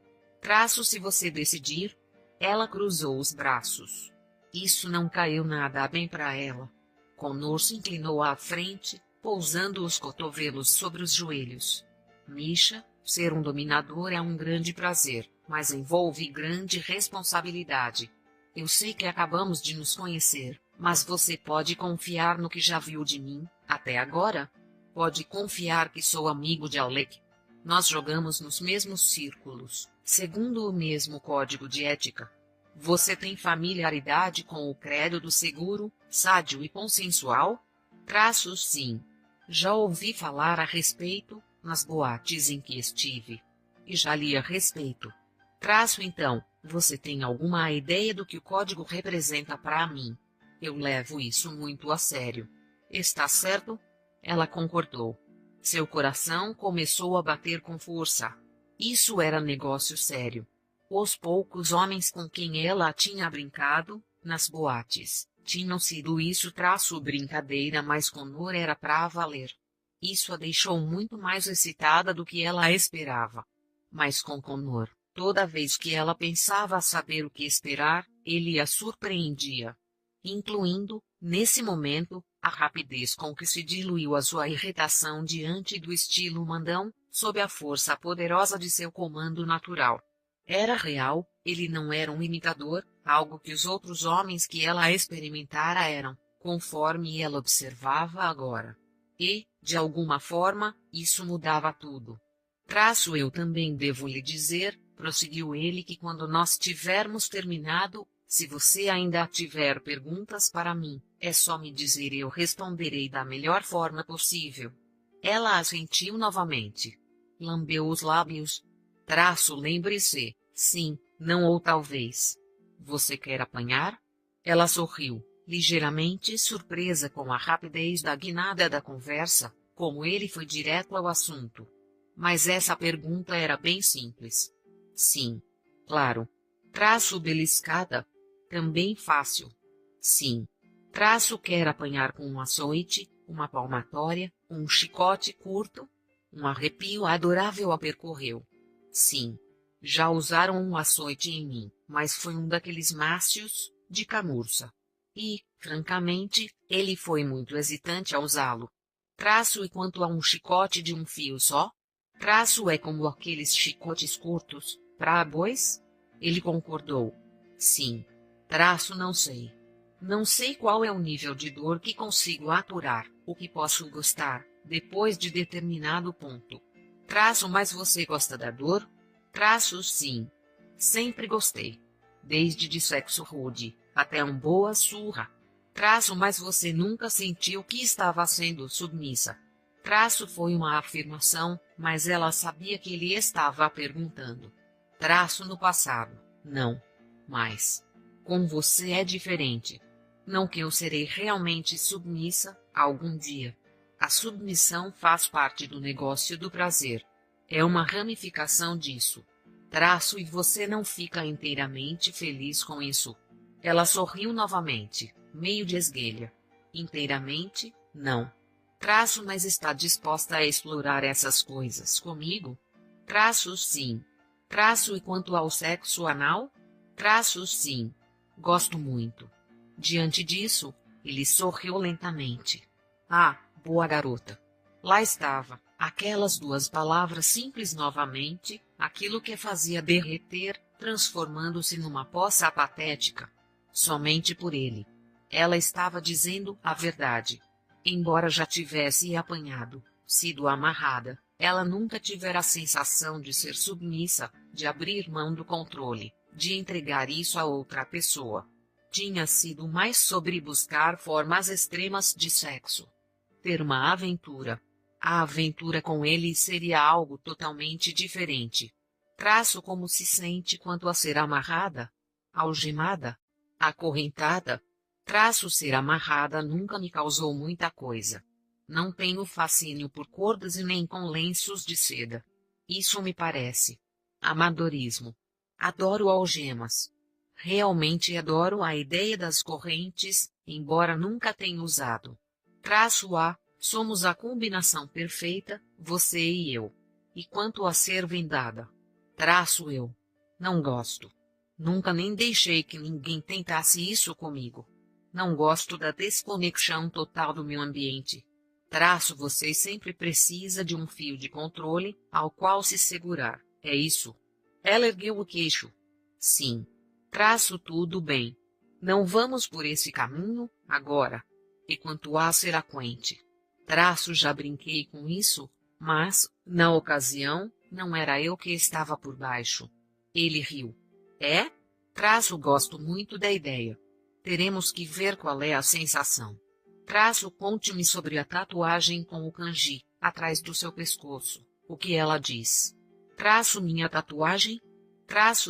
Se você decidir. Ela cruzou os braços. Isso não caiu nada bem para ela. Connor se inclinou à frente, pousando os cotovelos sobre os joelhos. Misha, ser um dominador é um grande prazer, mas envolve grande responsabilidade. Eu sei que acabamos de nos conhecer, mas você pode confiar no que já viu de mim, até agora? Pode confiar que sou amigo de Alec. Nós jogamos nos mesmos círculos, segundo o mesmo código de ética. Você tem familiaridade com o credo do seguro, sádio e consensual? Sim. Já ouvi falar a respeito, nas boates em que estive. E já li a respeito. Então, você tem alguma ideia do que o código representa para mim? Eu levo isso muito a sério. Está certo? Ela concordou. Seu coração começou a bater com força. Isso era negócio sério. Os poucos homens com quem ela tinha brincado, nas boates, tinham sido brincadeira, mas Connor era pra valer. Isso a deixou muito mais excitada do que ela esperava. Mas com Connor, toda vez que ela pensava saber o que esperar, ele a surpreendia. Incluindo, nesse momento, a rapidez com que se diluiu a sua irritação diante do estilo mandão, sob a força poderosa de seu comando natural. Era real, ele não era um imitador, algo que os outros homens que ela experimentara eram, conforme ela observava agora. E, de alguma forma, isso mudava tudo. Eu também devo lhe dizer, prosseguiu ele, que quando nós tivermos terminado, se você ainda tiver perguntas para mim, é só me dizer e eu responderei da melhor forma possível. Ela assentiu novamente. Lambeu os lábios. Lembre-se, sim, não ou talvez. Você quer apanhar? Ela sorriu, ligeiramente surpresa com a rapidez da guinada da conversa, como ele foi direto ao assunto. Mas essa pergunta era bem simples. Sim. Claro. Beliscada. Também fácil. Sim. Quer apanhar com um açoite, uma palmatória, um chicote curto? Um arrepio adorável a percorreu. Sim. Já usaram um açoite em mim, mas foi um daqueles mácios, de camurça. E, francamente, ele foi muito hesitante a usá-lo. E quanto a um chicote de um fio só? É como aqueles chicotes curtos, para bois? Ele concordou. Sim. Não sei. Não sei qual é o nível de dor que consigo aturar, o que posso gostar, depois de determinado ponto. Mas você gosta da dor? Sim. Sempre gostei. Desde de sexo rude, até uma boa surra. Mas você nunca sentiu que estava sendo submissa. Foi uma afirmação, mas ela sabia que ele estava perguntando. No passado, não. Mas, com você é diferente. Não que eu serei realmente submissa, algum dia. A submissão faz parte do negócio do prazer. É uma ramificação disso. E você não fica inteiramente feliz com isso. Ela sorriu novamente, meio de esguelha. Inteiramente, não. Mas está disposta a explorar essas coisas comigo? Sim. E quanto ao sexo anal? Sim. Gosto muito. Diante disso, ele sorriu lentamente. Ah, boa garota. Lá estava, aquelas duas palavras simples novamente, aquilo que a fazia derreter, transformando-se numa poça patética. Somente por ele. Ela estava dizendo a verdade. Embora já tivesse apanhado, sido amarrada, ela nunca tivera a sensação de ser submissa, de abrir mão do controle, de entregar isso a outra pessoa. Tinha sido mais sobre buscar formas extremas de sexo. Ter uma aventura. A aventura com ele seria algo totalmente diferente. Como se sente quanto a ser amarrada? Algemada? Acorrentada? Ser amarrada nunca me causou muita coisa. Não tenho fascínio por cordas e nem com lenços de seda. Isso me parece amadorismo. Adoro algemas. Realmente adoro a ideia das correntes, embora nunca tenha usado. Somos a combinação perfeita, você e eu. E quanto a ser vendada? Eu. Não gosto. Nunca nem deixei que ninguém tentasse isso comigo. Não gosto da desconexão total do meu ambiente. Você sempre precisa de um fio de controle, ao qual se segurar, é isso? Ela ergueu o queixo. Sim. Tudo bem. Não vamos por esse caminho, agora. E quanto a ser aquente? Já brinquei com isso, mas, na ocasião, não era eu que estava por baixo. Ele riu. É? Gosto muito da ideia. Teremos que ver qual é a sensação. Conte-me sobre a tatuagem com o kanji, atrás do seu pescoço. O que ela diz? Minha tatuagem?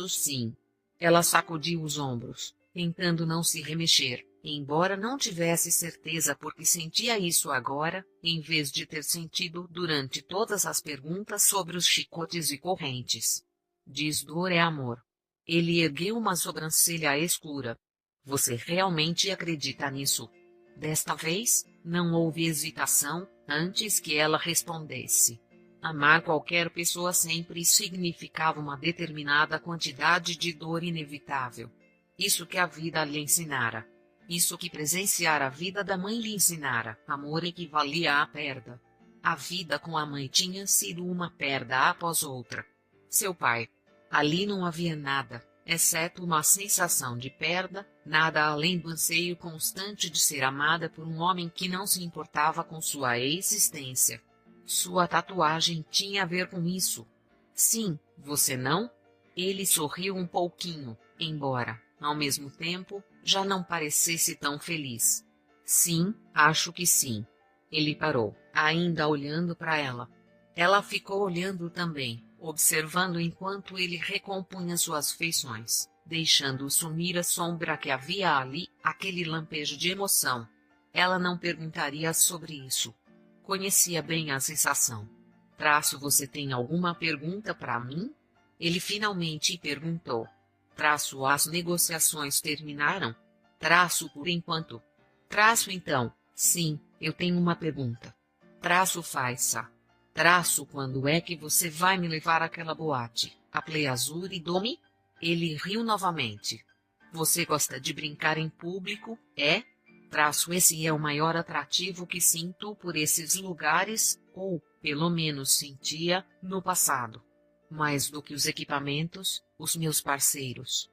Sim. Ela sacudiu os ombros, tentando não se remexer, embora não tivesse certeza porque sentia isso agora, em vez de ter sentido durante todas as perguntas sobre os chicotes e correntes. Diz dor é amor. Ele ergueu uma sobrancelha escura. Você realmente acredita nisso? Desta vez, não houve hesitação, antes que ela respondesse. Amar qualquer pessoa sempre significava uma determinada quantidade de dor inevitável. Isso que a vida lhe ensinara. Isso que presenciar a vida da mãe lhe ensinara. Amor equivalia à perda. A vida com a mãe tinha sido uma perda após outra. Seu pai. Ali não havia nada, exceto uma sensação de perda, nada além do anseio constante de ser amada por um homem que não se importava com sua existência. Sua tatuagem tinha a ver com isso. Sim, você não? Ele sorriu um pouquinho, embora, ao mesmo tempo, já não parecesse tão feliz. Sim, acho que sim. Ele parou, ainda olhando para ela. Ela ficou olhando também, observando enquanto ele recompunha suas feições, deixando sumir a sombra que havia ali, aquele lampejo de emoção. Ela não perguntaria sobre isso. Conhecia bem a sensação. Você tem alguma pergunta para mim? Ele finalmente perguntou. As negociações terminaram? Por enquanto. Então, sim, eu tenho uma pergunta. Faça. Quando é que você vai me levar àquela boate, a Play Azul e Domi? Ele riu novamente. Você gosta de brincar em público, é? Esse é o maior atrativo que sinto por esses lugares, ou, pelo menos sentia, no passado. Mais do que os equipamentos, os meus parceiros.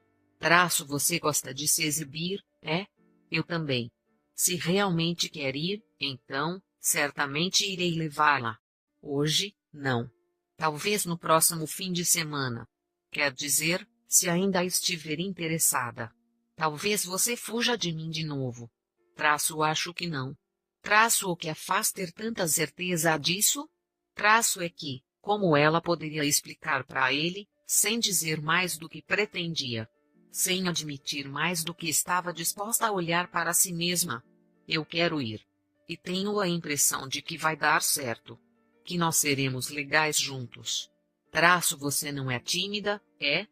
Você gosta de se exibir, é? Eu também. Se realmente quer ir, então, certamente irei levá-la. Hoje, não. Talvez no próximo fim de semana. Quer dizer, se ainda estiver interessada. Talvez você fuja de mim de novo. Acho que não. O que a faz ter tanta certeza disso? É que, como ela poderia explicar para ele, sem dizer mais do que pretendia, sem admitir mais do que estava disposta a olhar para si mesma. Eu quero ir. E tenho a impressão de que vai dar certo. Que nós seremos legais juntos. Você não é tímida, é?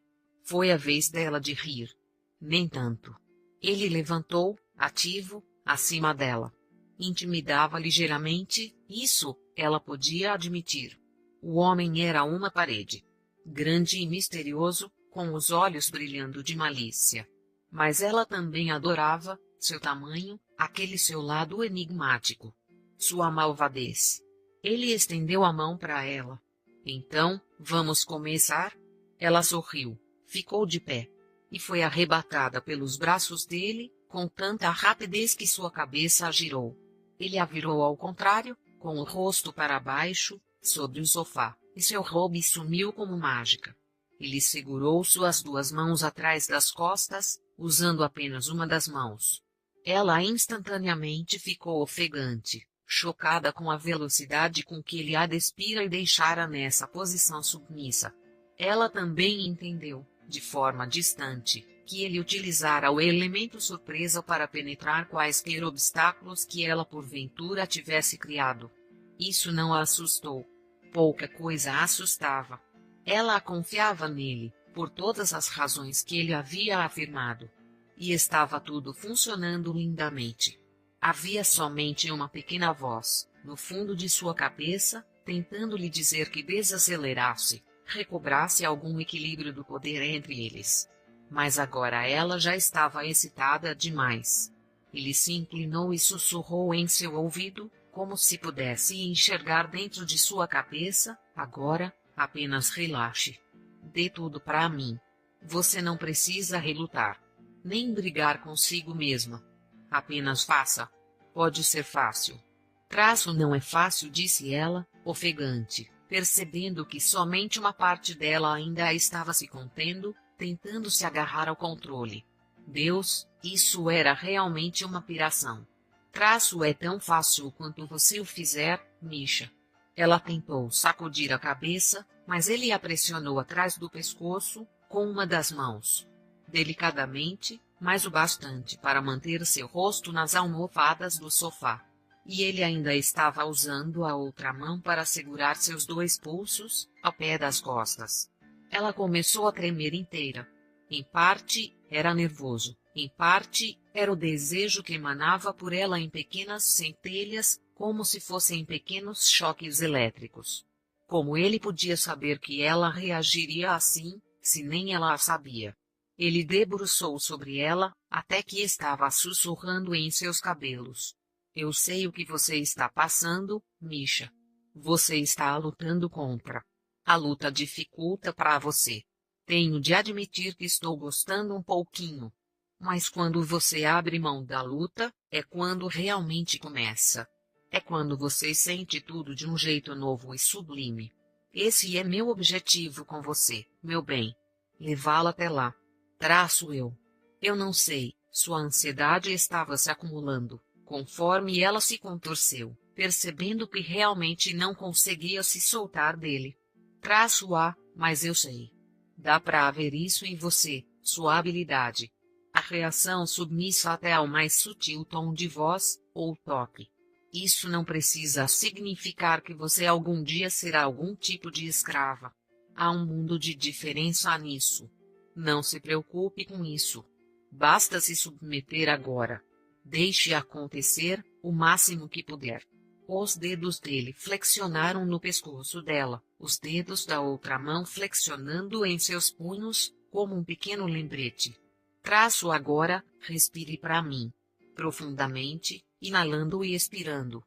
Foi a vez dela de rir. Nem tanto. Ele levantou, ativo, acima dela. Intimidava ligeiramente, isso, ela podia admitir. O homem era uma parede. Grande e misterioso, com os olhos brilhando de malícia. Mas ela também adorava, seu tamanho, aquele seu lado enigmático. Sua malvadez. Ele estendeu a mão para ela. Então, vamos começar? Ela sorriu, ficou de pé. E foi arrebatada pelos braços dele, com tanta rapidez que sua cabeça girou. Ele a virou ao contrário, com o rosto para baixo, sobre o sofá, e seu hobby sumiu como mágica. Ele segurou suas duas mãos atrás das costas, usando apenas uma das mãos. Ela instantaneamente ficou ofegante, chocada com a velocidade com que ele a despira e deixara nessa posição submissa. Ela também entendeu, de forma distante, que ele utilizara o elemento surpresa para penetrar quaisquer obstáculos que ela porventura tivesse criado. Isso não a assustou. Pouca coisa a assustava. Ela confiava nele, por todas as razões que ele havia afirmado. E estava tudo funcionando lindamente. Havia somente uma pequena voz, no fundo de sua cabeça, tentando lhe dizer que desacelerasse, recobrasse algum equilíbrio do poder entre eles. Mas agora ela já estava excitada demais. Ele se inclinou e sussurrou em seu ouvido, como se pudesse enxergar dentro de sua cabeça: agora, apenas relaxe. Dê tudo para mim. Você não precisa relutar, nem brigar consigo mesma. Apenas faça. Pode ser fácil. Traço não é fácil, disse ela, ofegante, percebendo que somente uma parte dela ainda estava se contendo, tentando se agarrar ao controle. Deus, isso era realmente uma piração. Traço é tão fácil quanto você o fizer, Misha. Ela tentou sacudir a cabeça, mas ele a pressionou atrás do pescoço, com uma das mãos. Delicadamente, mas o bastante para manter seu rosto nas almofadas do sofá. E ele ainda estava usando a outra mão para segurar seus 2 pulsos, ao pé das costas. Ela começou a tremer inteira. Em parte, era nervoso. Em parte, era o desejo que emanava por ela em pequenas centelhas, como se fossem pequenos choques elétricos. Como ele podia saber que ela reagiria assim, se nem ela a sabia? Ele debruçou sobre ela, até que estava sussurrando em seus cabelos. Eu sei o que você está passando, Misha. Você está lutando contra. A luta dificulta para você. Tenho de admitir que estou gostando um pouquinho. Mas quando você abre mão da luta, é quando realmente começa. É quando você sente tudo de um jeito novo e sublime. Esse é meu objetivo com você, meu bem. Levá-la até lá. Traço eu. Eu não sei, sua ansiedade estava se acumulando, conforme ela se contorceu, percebendo que realmente não conseguia se soltar dele. Traço-a, mas eu sei. Dá para ver isso em você, sua habilidade. A reação submissa até ao mais sutil tom de voz, ou toque. Isso não precisa significar que você algum dia será algum tipo de escrava. Há um mundo de diferença nisso. Não se preocupe com isso. Basta se submeter agora. Deixe acontecer o máximo que puder. Os dedos dele flexionaram no pescoço dela, os dedos da outra mão flexionando em seus punhos, como um pequeno lembrete. Traço agora, respire para mim. Profundamente, inalando e expirando.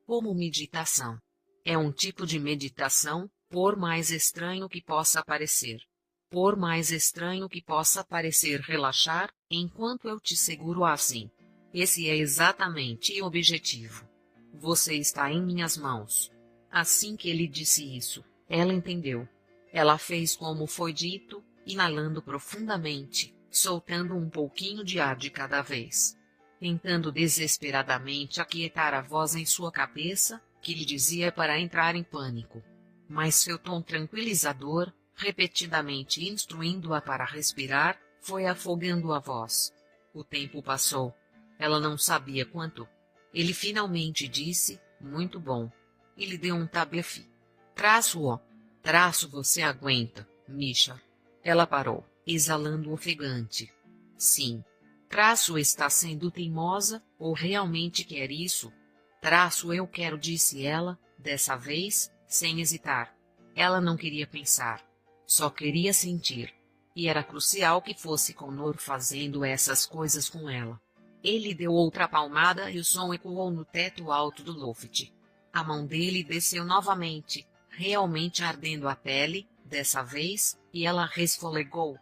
Como meditação. É um tipo de meditação, por mais estranho que possa parecer. Por mais estranho que possa parecer relaxar, enquanto eu te seguro assim. Esse é exatamente o objetivo. Você está em minhas mãos. Assim que ele disse isso, ela entendeu. Ela fez como foi dito, inalando profundamente, soltando um pouquinho de ar de cada vez. Tentando desesperadamente aquietar a voz em sua cabeça, que lhe dizia para entrar em pânico. Mas seu tom tranquilizador, repetidamente instruindo-a para respirar, foi afogando a voz. O tempo passou. Ela não sabia quanto. Ele finalmente disse, muito bom. E lhe deu um tabefe. Traço-o. Traço você aguenta, Misha. Ela parou, exalando ofegante. Sim. Traço está sendo teimosa, ou realmente quer isso? Traço eu quero, disse ela, dessa vez, sem hesitar. Ela não queria pensar. Só queria sentir. E era crucial que fosse Connor fazendo essas coisas com ela. Ele deu outra palmada e o som ecoou no teto alto do loft. A mão dele desceu novamente, realmente ardendo a pele, dessa vez, e ela resfolegou.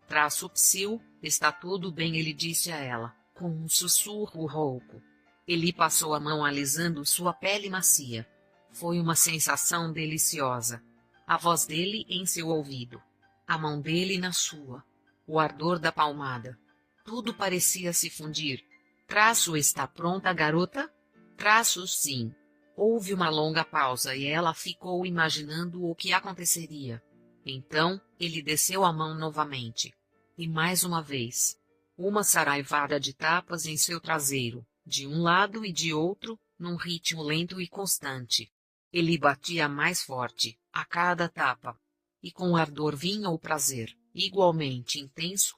Traço psiu, está tudo bem, ele disse a ela, com um sussurro rouco. Ele passou a mão alisando sua pele macia. Foi uma sensação deliciosa. A voz dele em seu ouvido. A mão dele na sua. O ardor da palmada. Tudo parecia se fundir. Traço está pronta, garota? Traço sim. Houve uma longa pausa e ela ficou imaginando o que aconteceria. Então, ele desceu a mão novamente. E mais uma vez. Uma saraivada de tapas em seu traseiro, de um lado e de outro, num ritmo lento e constante. Ele batia mais forte, a cada tapa. E com ardor vinha o prazer, igualmente intenso.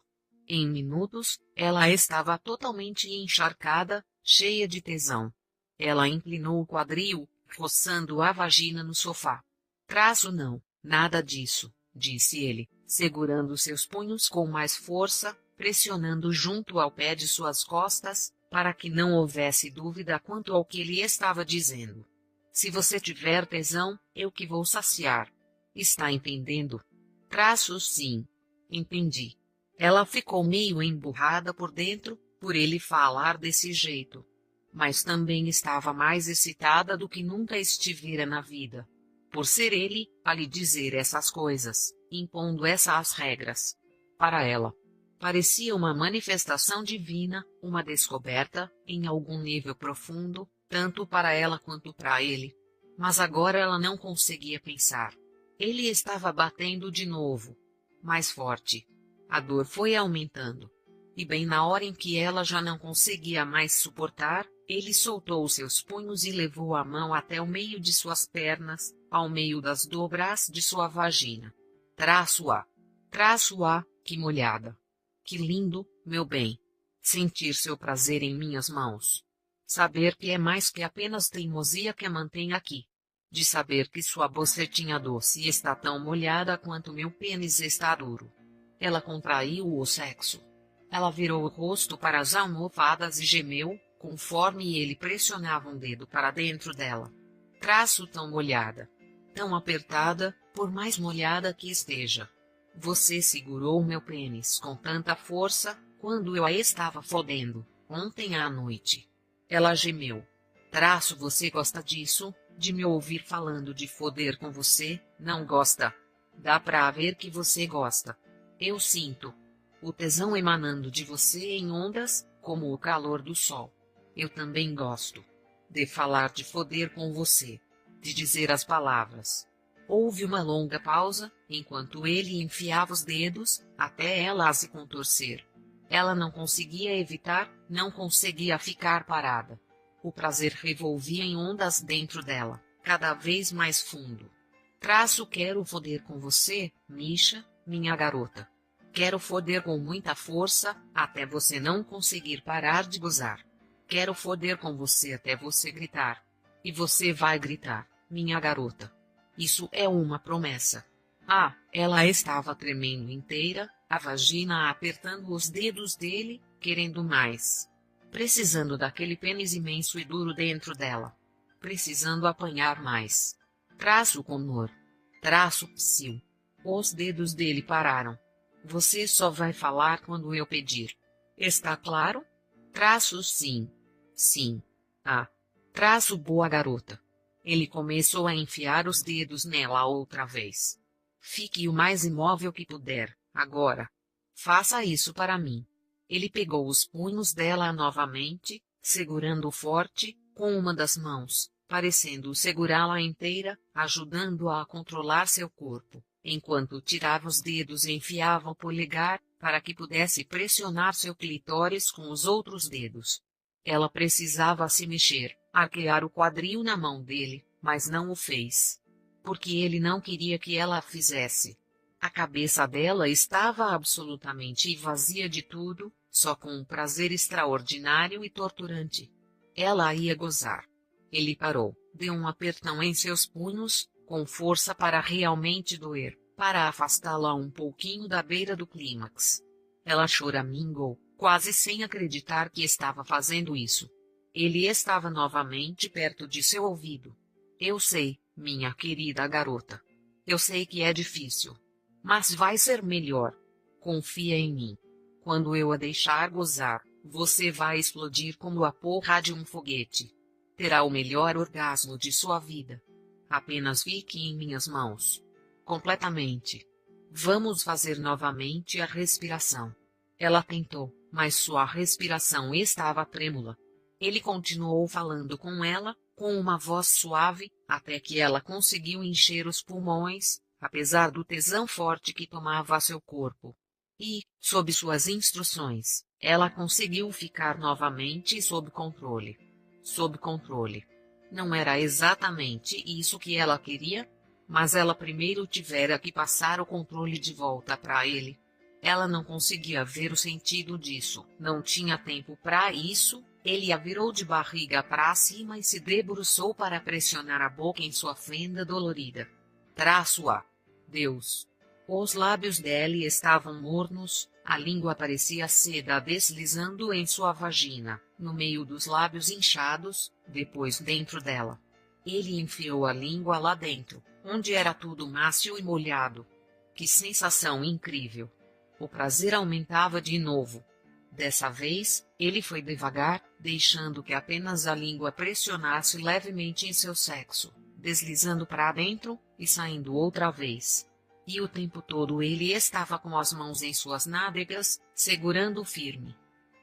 Em minutos, ela estava totalmente encharcada, cheia de tesão. Ela inclinou o quadril, roçando a vagina no sofá. Traço não, nada disso, disse ele, segurando seus punhos com mais força, pressionando junto ao pé de suas costas, para que não houvesse dúvida quanto ao que ele estava dizendo. Se você tiver tesão, eu que vou saciar. Está entendendo? Traço sim. Entendi. Ela ficou meio emburrada por dentro, por ele falar desse jeito. Mas também estava mais excitada do que nunca estivera na vida. Por ser ele, a lhe dizer essas coisas, impondo essas regras. Para ela. Parecia uma manifestação divina, uma descoberta, em algum nível profundo, tanto para ela quanto para ele. Mas agora ela não conseguia pensar. Ele estava batendo de novo. Mais forte. A dor foi aumentando. E bem na hora em que ela já não conseguia mais suportar, ele soltou seus punhos e levou a mão até o meio de suas pernas, ao meio das dobras de sua vagina. Traço-a. Traço-a, que molhada. Que lindo, meu bem. Sentir seu prazer em minhas mãos. Saber que é mais que apenas teimosia que a mantém aqui. De saber que sua bocetinha doce está tão molhada quanto meu pênis está duro. Ela contraiu o sexo. Ela virou o rosto para as almofadas e gemeu, conforme ele pressionava um dedo para dentro dela. Traço tão molhada. Tão apertada, por mais molhada que esteja. Você segurou meu pênis com tanta força, quando eu a estava fodendo, ontem à noite. Ela gemeu. Traço, você gosta disso? De me ouvir falando de foder com você, não gosta? Dá pra ver que você gosta. Eu sinto o tesão emanando de você em ondas, como o calor do sol. Eu também gosto de falar de foder com você, de dizer as palavras. Houve uma longa pausa, enquanto ele enfiava os dedos, até ela se contorcer. Ela não conseguia evitar, não conseguia ficar parada. O prazer revolvia em ondas dentro dela, cada vez mais fundo. Traço, quero foder com você, Misha, minha garota. Quero foder com muita força, até você não conseguir parar de gozar. Quero foder com você até você gritar. E você vai gritar, minha garota. Isso é uma promessa. Ah, ela estava tremendo inteira, a vagina apertando os dedos dele, querendo mais. Precisando daquele pênis imenso e duro dentro dela. Precisando apanhar mais. Traço com Nor. Traço psiu. Os dedos dele pararam. Você só vai falar quando eu pedir. Está claro? Traço sim. Sim. Ah. Traço, boa garota. Ele começou a enfiar os dedos nela outra vez. Fique o mais imóvel que puder, agora. Faça isso para mim. Ele pegou os punhos dela novamente, segurando forte, com uma das mãos, parecendo segurá-la inteira, ajudando-a a controlar seu corpo, enquanto tirava os dedos e enfiava o polegar, para que pudesse pressionar seu clitóris com os outros dedos. Ela precisava se mexer, arquear o quadril na mão dele, mas não o fez. Porque ele não queria que ela a fizesse. A cabeça dela estava absolutamente vazia de tudo, só com um prazer extraordinário e torturante. Ela ia gozar. Ele parou, deu um apertão em seus punhos, com força para realmente doer, para afastá-la um pouquinho da beira do clímax. Ela choramingou, quase sem acreditar que estava fazendo isso. Ele estava novamente perto de seu ouvido. Eu sei, minha querida garota. Eu sei que é difícil. Mas vai ser melhor. Confia em mim. Quando eu a deixar gozar, você vai explodir como a porra de um foguete. Terá o melhor orgasmo de sua vida. Apenas fique em minhas mãos. Completamente. Vamos fazer novamente a respiração. Ela tentou, mas sua respiração estava trêmula. Ele continuou falando com ela, com uma voz suave, até que ela conseguiu encher os pulmões, apesar do tesão forte que tomava seu corpo. E, sob suas instruções, ela conseguiu ficar novamente sob controle. Sob controle. Não era exatamente isso que ela queria, mas ela primeiro tivera que passar o controle de volta para ele. Ela não conseguia ver o sentido disso, não tinha tempo para isso. Ele a virou de barriga para cima e se debruçou para pressionar a boca em sua fenda dolorida. Traço-a. Deus. Os lábios dele estavam mornos, a língua parecia seda deslizando em sua vagina, no meio dos lábios inchados, depois dentro dela. Ele enfiou a língua lá dentro, onde era tudo mácio e molhado. Que sensação incrível! O prazer aumentava de novo. Dessa vez, ele foi devagar, deixando que apenas a língua pressionasse levemente em seu sexo, deslizando para dentro e saindo outra vez. E o tempo todo ele estava com as mãos em suas nádegas, segurando firme.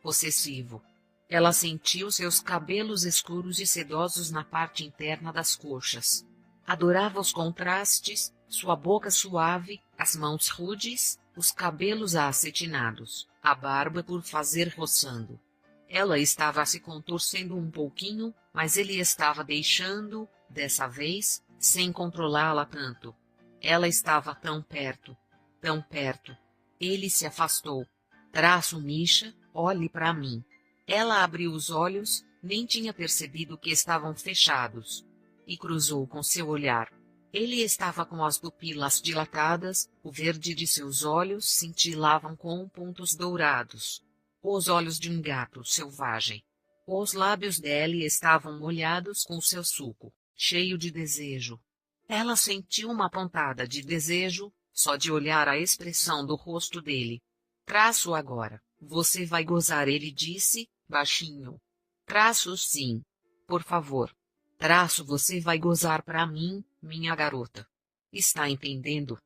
Possessivo. Ela sentiu seus cabelos escuros e sedosos na parte interna das coxas. Adorava os contrastes, sua boca suave, as mãos rudes, os cabelos acetinados, a barba por fazer roçando. Ela estava se contorcendo um pouquinho, mas ele estava deixando, dessa vez, sem controlá-la tanto. Ela estava tão perto, tão perto. Ele se afastou. Traço, Misha, olhe para mim. Ela abriu os olhos, nem tinha percebido que estavam fechados. E cruzou com seu olhar. Ele estava com as pupilas dilatadas, o verde de seus olhos cintilavam com pontos dourados. Os olhos de um gato selvagem. Os lábios dele estavam molhados com seu suco, cheio de desejo. Ela sentiu uma pontada de desejo, só de olhar a expressão do rosto dele. Traço agora, você vai gozar, ele disse, baixinho. Traço sim. Por favor. Traço, você vai gozar pra mim, minha garota. Está entendendo?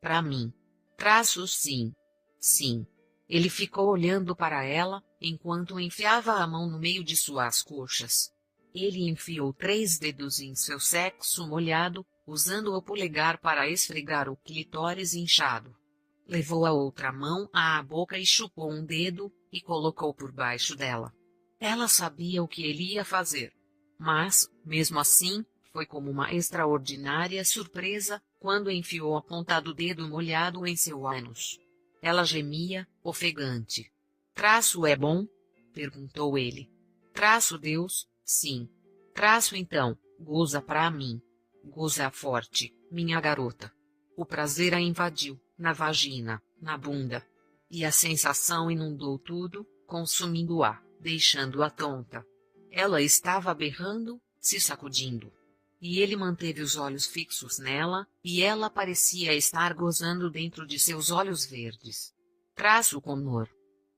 Pra mim. Traço sim. Sim. Ele ficou olhando para ela, enquanto enfiava a mão no meio de suas coxas. Ele enfiou 3 dedos em seu sexo molhado, usando o polegar para esfregar o clitóris inchado. Levou a outra mão à boca e chupou um dedo, e colocou por baixo dela. Ela sabia o que ele ia fazer. Mas, mesmo assim, foi como uma extraordinária surpresa, quando enfiou a ponta do dedo molhado em seu ânus. Ela gemia, ofegante. Traço é bom? Perguntou ele. Traço, Deus, sim. Traço então, goza pra mim. Goza forte, minha garota. O prazer a invadiu, na vagina, na bunda. E a sensação inundou tudo, consumindo-a, deixando-a tonta. Ela estava berrando, se sacudindo. E ele manteve os olhos fixos nela, e ela parecia estar gozando dentro de seus olhos verdes. Traço, Connor.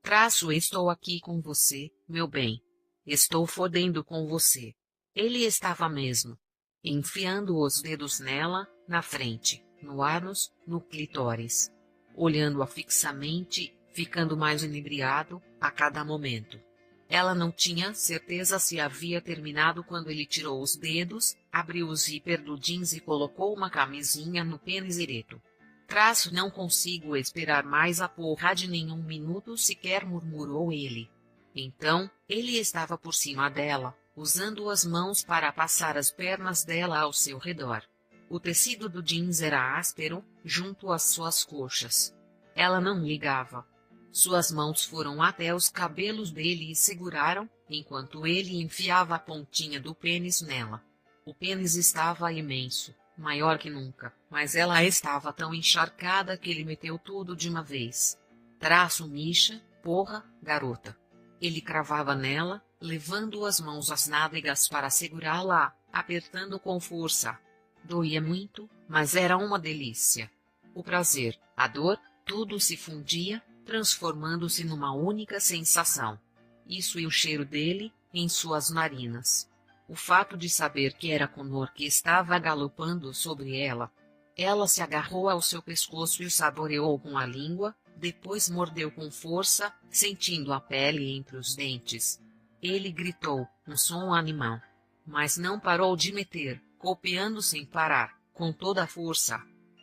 Traço, estou aqui com você, meu bem. Estou fodendo com você. Ele estava mesmo. Enfiando os dedos nela, na frente, no ânus, no clitóris. Olhando-a fixamente, ficando mais inebriado, a cada momento. Ela não tinha certeza se havia terminado quando ele tirou os dedos, abriu o zíper do jeans e colocou uma camisinha no pênis ereto. Traço, não consigo esperar mais a porra de nenhum minuto sequer, murmurou ele. Então, ele estava por cima dela, usando as mãos para passar as pernas dela ao seu redor. O tecido do jeans era áspero, junto às suas coxas. Ela não ligava. Suas mãos foram até os cabelos dele e seguraram, enquanto ele enfiava a pontinha do pênis nela. O pênis estava imenso, maior que nunca, mas ela estava tão encharcada que ele meteu tudo de uma vez. Traço, Misha, porra, garota. Ele cravava nela, levando as mãos às nádegas para segurá-la, apertando com força. Doía muito, mas era uma delícia. O prazer, a dor, tudo se fundia, transformando-se numa única sensação. Isso e o cheiro dele, em suas narinas. O fato de saber que era Connor que estava galopando sobre ela. Ela se agarrou ao seu pescoço e o saboreou com a língua, depois mordeu com força, sentindo a pele entre os dentes. Ele gritou, um som animal. Mas não parou de meter, golpeando sem parar, com toda a força.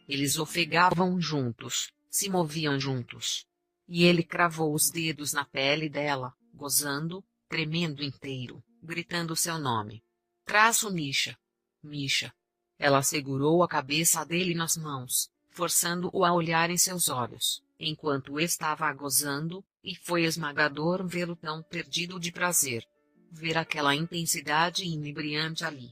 Eles ofegavam juntos, se moviam juntos. E ele cravou os dedos na pele dela, gozando, tremendo inteiro, gritando seu nome. Traço, Misha. Misha. Ela segurou a cabeça dele nas mãos, forçando-o a olhar em seus olhos. enquanto estava gozando, e foi esmagador vê-lo tão perdido de prazer. Ver aquela intensidade inebriante ali.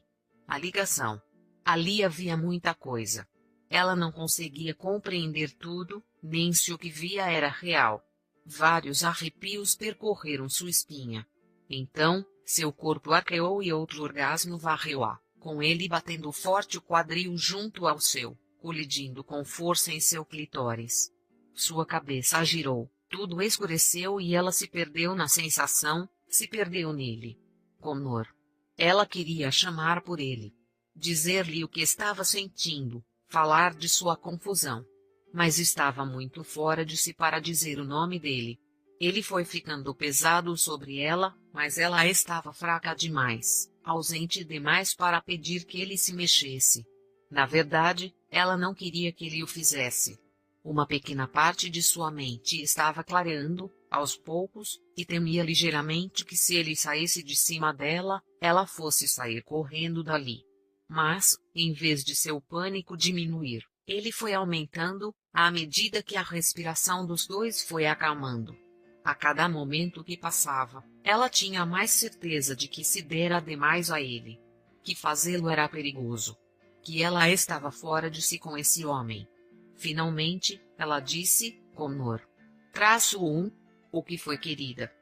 A ligação. Ali havia muita coisa. Ela não conseguia compreender tudo, nem se o que via era real. Vários arrepios percorreram sua espinha. Então, seu corpo arqueou e outro orgasmo varreu-a, com ele batendo forte o quadril junto ao seu, colidindo com força em seu clitóris. Sua cabeça girou, tudo escureceu e ela se perdeu na sensação, se perdeu nele. Connor. Ela queria chamar por ele. Dizer-lhe o que estava sentindo, falar de sua confusão. Mas estava muito fora de si para dizer o nome dele. Ele foi ficando pesado sobre ela, mas ela estava fraca demais, ausente demais para pedir que ele se mexesse. Na verdade, ela não queria que ele o fizesse. Uma pequena parte de sua mente estava clareando, aos poucos, e temia ligeiramente que se ele saísse de cima dela, ela fosse sair correndo dali. Mas, em vez de seu pânico diminuir, ele foi aumentando, à medida que a respiração dos dois foi acalmando. A cada momento que passava, ela tinha mais certeza de que se dera demais a ele. Que fazê-lo era perigoso. Que ela estava fora de si com esse homem. Finalmente, ela disse, Connor. -1. O que foi, querida?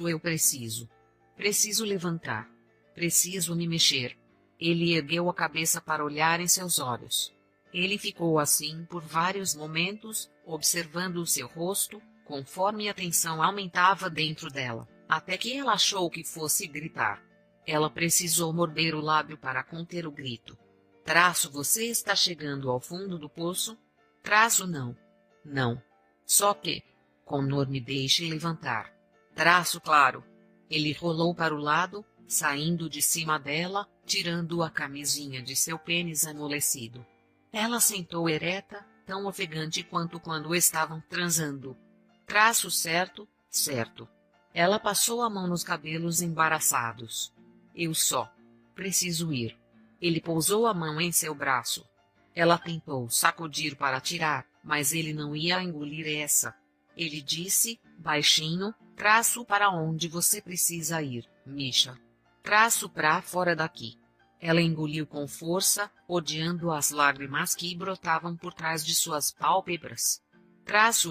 Eu preciso. Preciso levantar. Preciso me mexer. Ele ergueu a cabeça para olhar em seus olhos. Ele ficou assim por vários momentos, observando o seu rosto, conforme a tensão aumentava dentro dela, até que ela achou que fosse gritar. Ela precisou morder o lábio para conter o grito. Você está chegando ao fundo do poço? Não. Não. Só que... Connor, me deixe levantar. Claro. Ele rolou para o lado, saindo de cima dela, tirando a camisinha de seu pênis amolecido. Ela sentou ereta, tão ofegante quanto quando estavam transando. Certo. Ela passou a mão nos cabelos embaraçados. Eu só. Preciso ir. Ele pousou a mão em seu braço. Ela tentou sacudir para tirar, mas ele não ia engolir essa. Ele disse, baixinho, para onde você precisa ir, Misha. Pra fora daqui. Ela engoliu com força, odiando as lágrimas que brotavam por trás de suas pálpebras.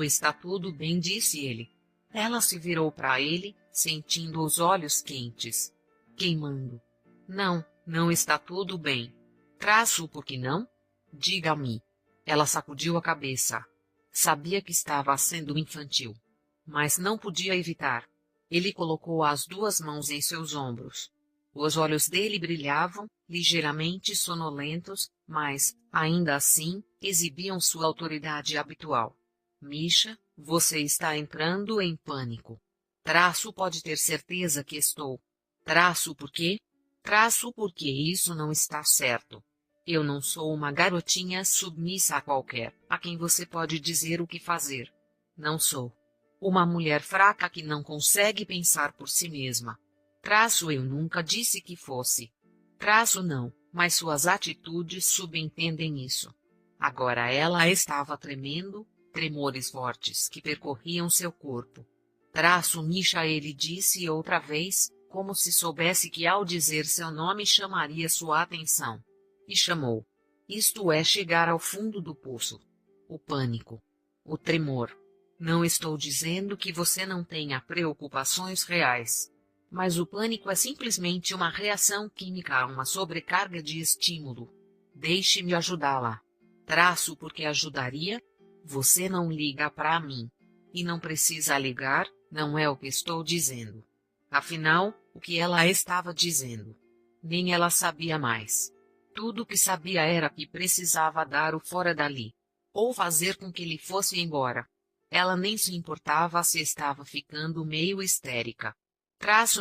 Está tudo bem, disse ele. Ela se virou para ele, sentindo os olhos quentes. Queimando. Não está tudo bem. Por que não? Diga-me. Ela sacudiu a cabeça. Sabia que estava sendo infantil. Mas não podia evitar. Ele colocou as duas mãos em seus ombros. Os olhos dele brilhavam, ligeiramente sonolentos, mas, ainda assim, exibiam sua autoridade habitual. Misha, você está entrando em pânico. Pode ter certeza que estou. Por quê? Porque isso não está certo. Eu não sou uma garotinha submissa a qualquer, a quem você pode dizer o que fazer. Não sou. Uma mulher fraca que não consegue pensar por si mesma. Eu nunca disse que fosse. Não, mas suas atitudes subentendem isso. Agora ela estava tremendo, tremores fortes que percorriam seu corpo. Misha, ele disse outra vez, como se soubesse que ao dizer seu nome chamaria sua atenção. E chamou. Isto é chegar ao fundo do poço. O pânico. O tremor. Não estou dizendo que você não tenha preocupações reais. Mas o pânico é simplesmente uma reação química a uma sobrecarga de estímulo. Deixe-me ajudá-la. Porque ajudaria? Você não liga para mim. E não precisa ligar, não é o que estou dizendo. Afinal, o que ela estava dizendo? Nem ela sabia mais. Tudo o que sabia era que precisava dar o fora dali, ou fazer com que ele fosse embora. Ela nem se importava se estava ficando meio histérica.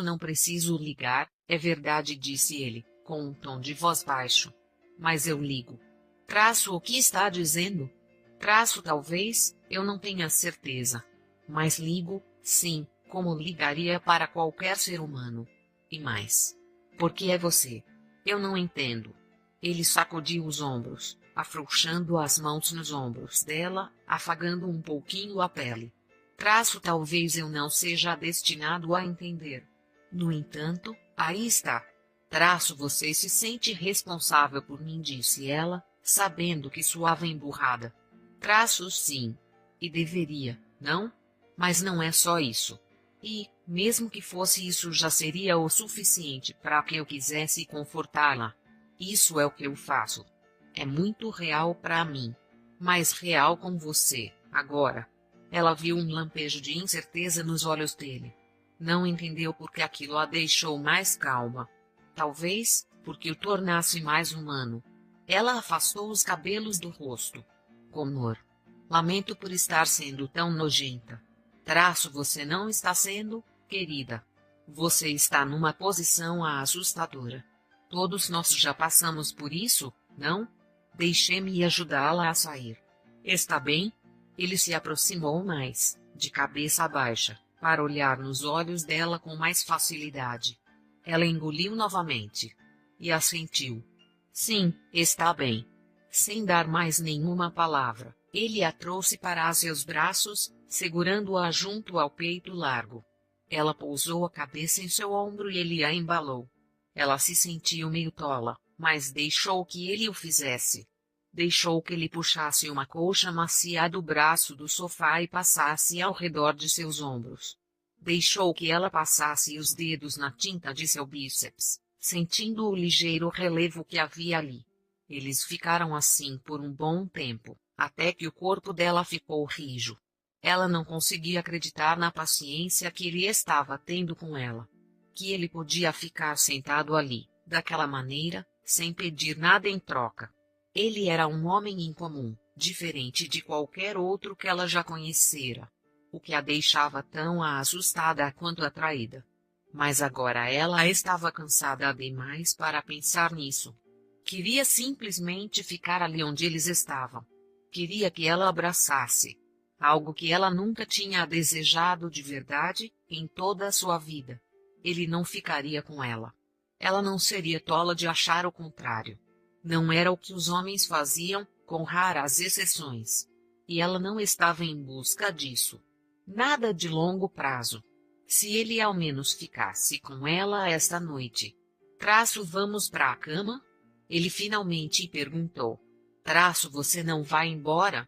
Não preciso ligar, é verdade, disse ele, com um tom de voz baixo. Mas eu ligo. O que está dizendo? Talvez, eu não tenha certeza. Mas ligo, sim, como ligaria para qualquer ser humano. E mais. Porque é você. Eu não entendo. Ele sacudiu os ombros. afrouxando as mãos nos ombros dela, afagando um pouquinho a pele. Talvez eu não seja destinado a entender. No entanto, aí está. Você se sente responsável por mim, disse ela, sabendo que soava emburrada. Sim. E deveria, não? Mas não é só isso. E, mesmo que fosse isso, já seria o suficiente para que eu quisesse confortá-la. Isso é o que eu faço. É muito real para mim. Mais real com você, agora. Ela viu um lampejo de incerteza nos olhos dele. Não entendeu por que aquilo a deixou mais calma. Talvez, porque o tornasse mais humano. Ela afastou os cabelos do rosto. Connor. Lamento por estar sendo tão nojenta. Você não está sendo, querida. Você está numa posição assustadora. Todos nós já passamos por isso, não? Deixe-me ajudá-la a sair. Está bem? Ele se aproximou mais, de cabeça baixa, para olhar nos olhos dela com mais facilidade. Ela engoliu novamente. E assentiu. Sim, está bem. Sem dar mais nenhuma palavra, ele a trouxe para seus braços, segurando-a junto ao peito largo. Ela pousou a cabeça em seu ombro e ele a embalou. Ela se sentiu meio tola, mas deixou que ele o fizesse. Deixou que ele puxasse uma colcha macia do braço do sofá e passasse ao redor de seus ombros. Deixou que ela passasse os dedos na tinta de seu bíceps, sentindo o ligeiro relevo que havia ali. Eles ficaram assim por um bom tempo, até que o corpo dela ficou rijo. Ela não conseguia acreditar na paciência que ele estava tendo com ela. Que ele podia ficar sentado ali, daquela maneira, sem pedir nada em troca. Ele era um homem incomum, diferente de qualquer outro que ela já conhecera, o que a deixava tão assustada quanto atraída. Mas agora ela estava cansada demais para pensar nisso. Queria simplesmente ficar ali onde eles estavam. Queria que ela abraçasse, algo que ela nunca tinha desejado de verdade em toda a sua vida. Ele não ficaria com ela. Ela não seria tola de achar o contrário. Não era o que os homens faziam, com raras exceções. E ela não estava em busca disso. Nada de longo prazo. Se ele ao menos ficasse com ela esta noite. Vamos para a cama? Ele finalmente perguntou. Você não vai embora?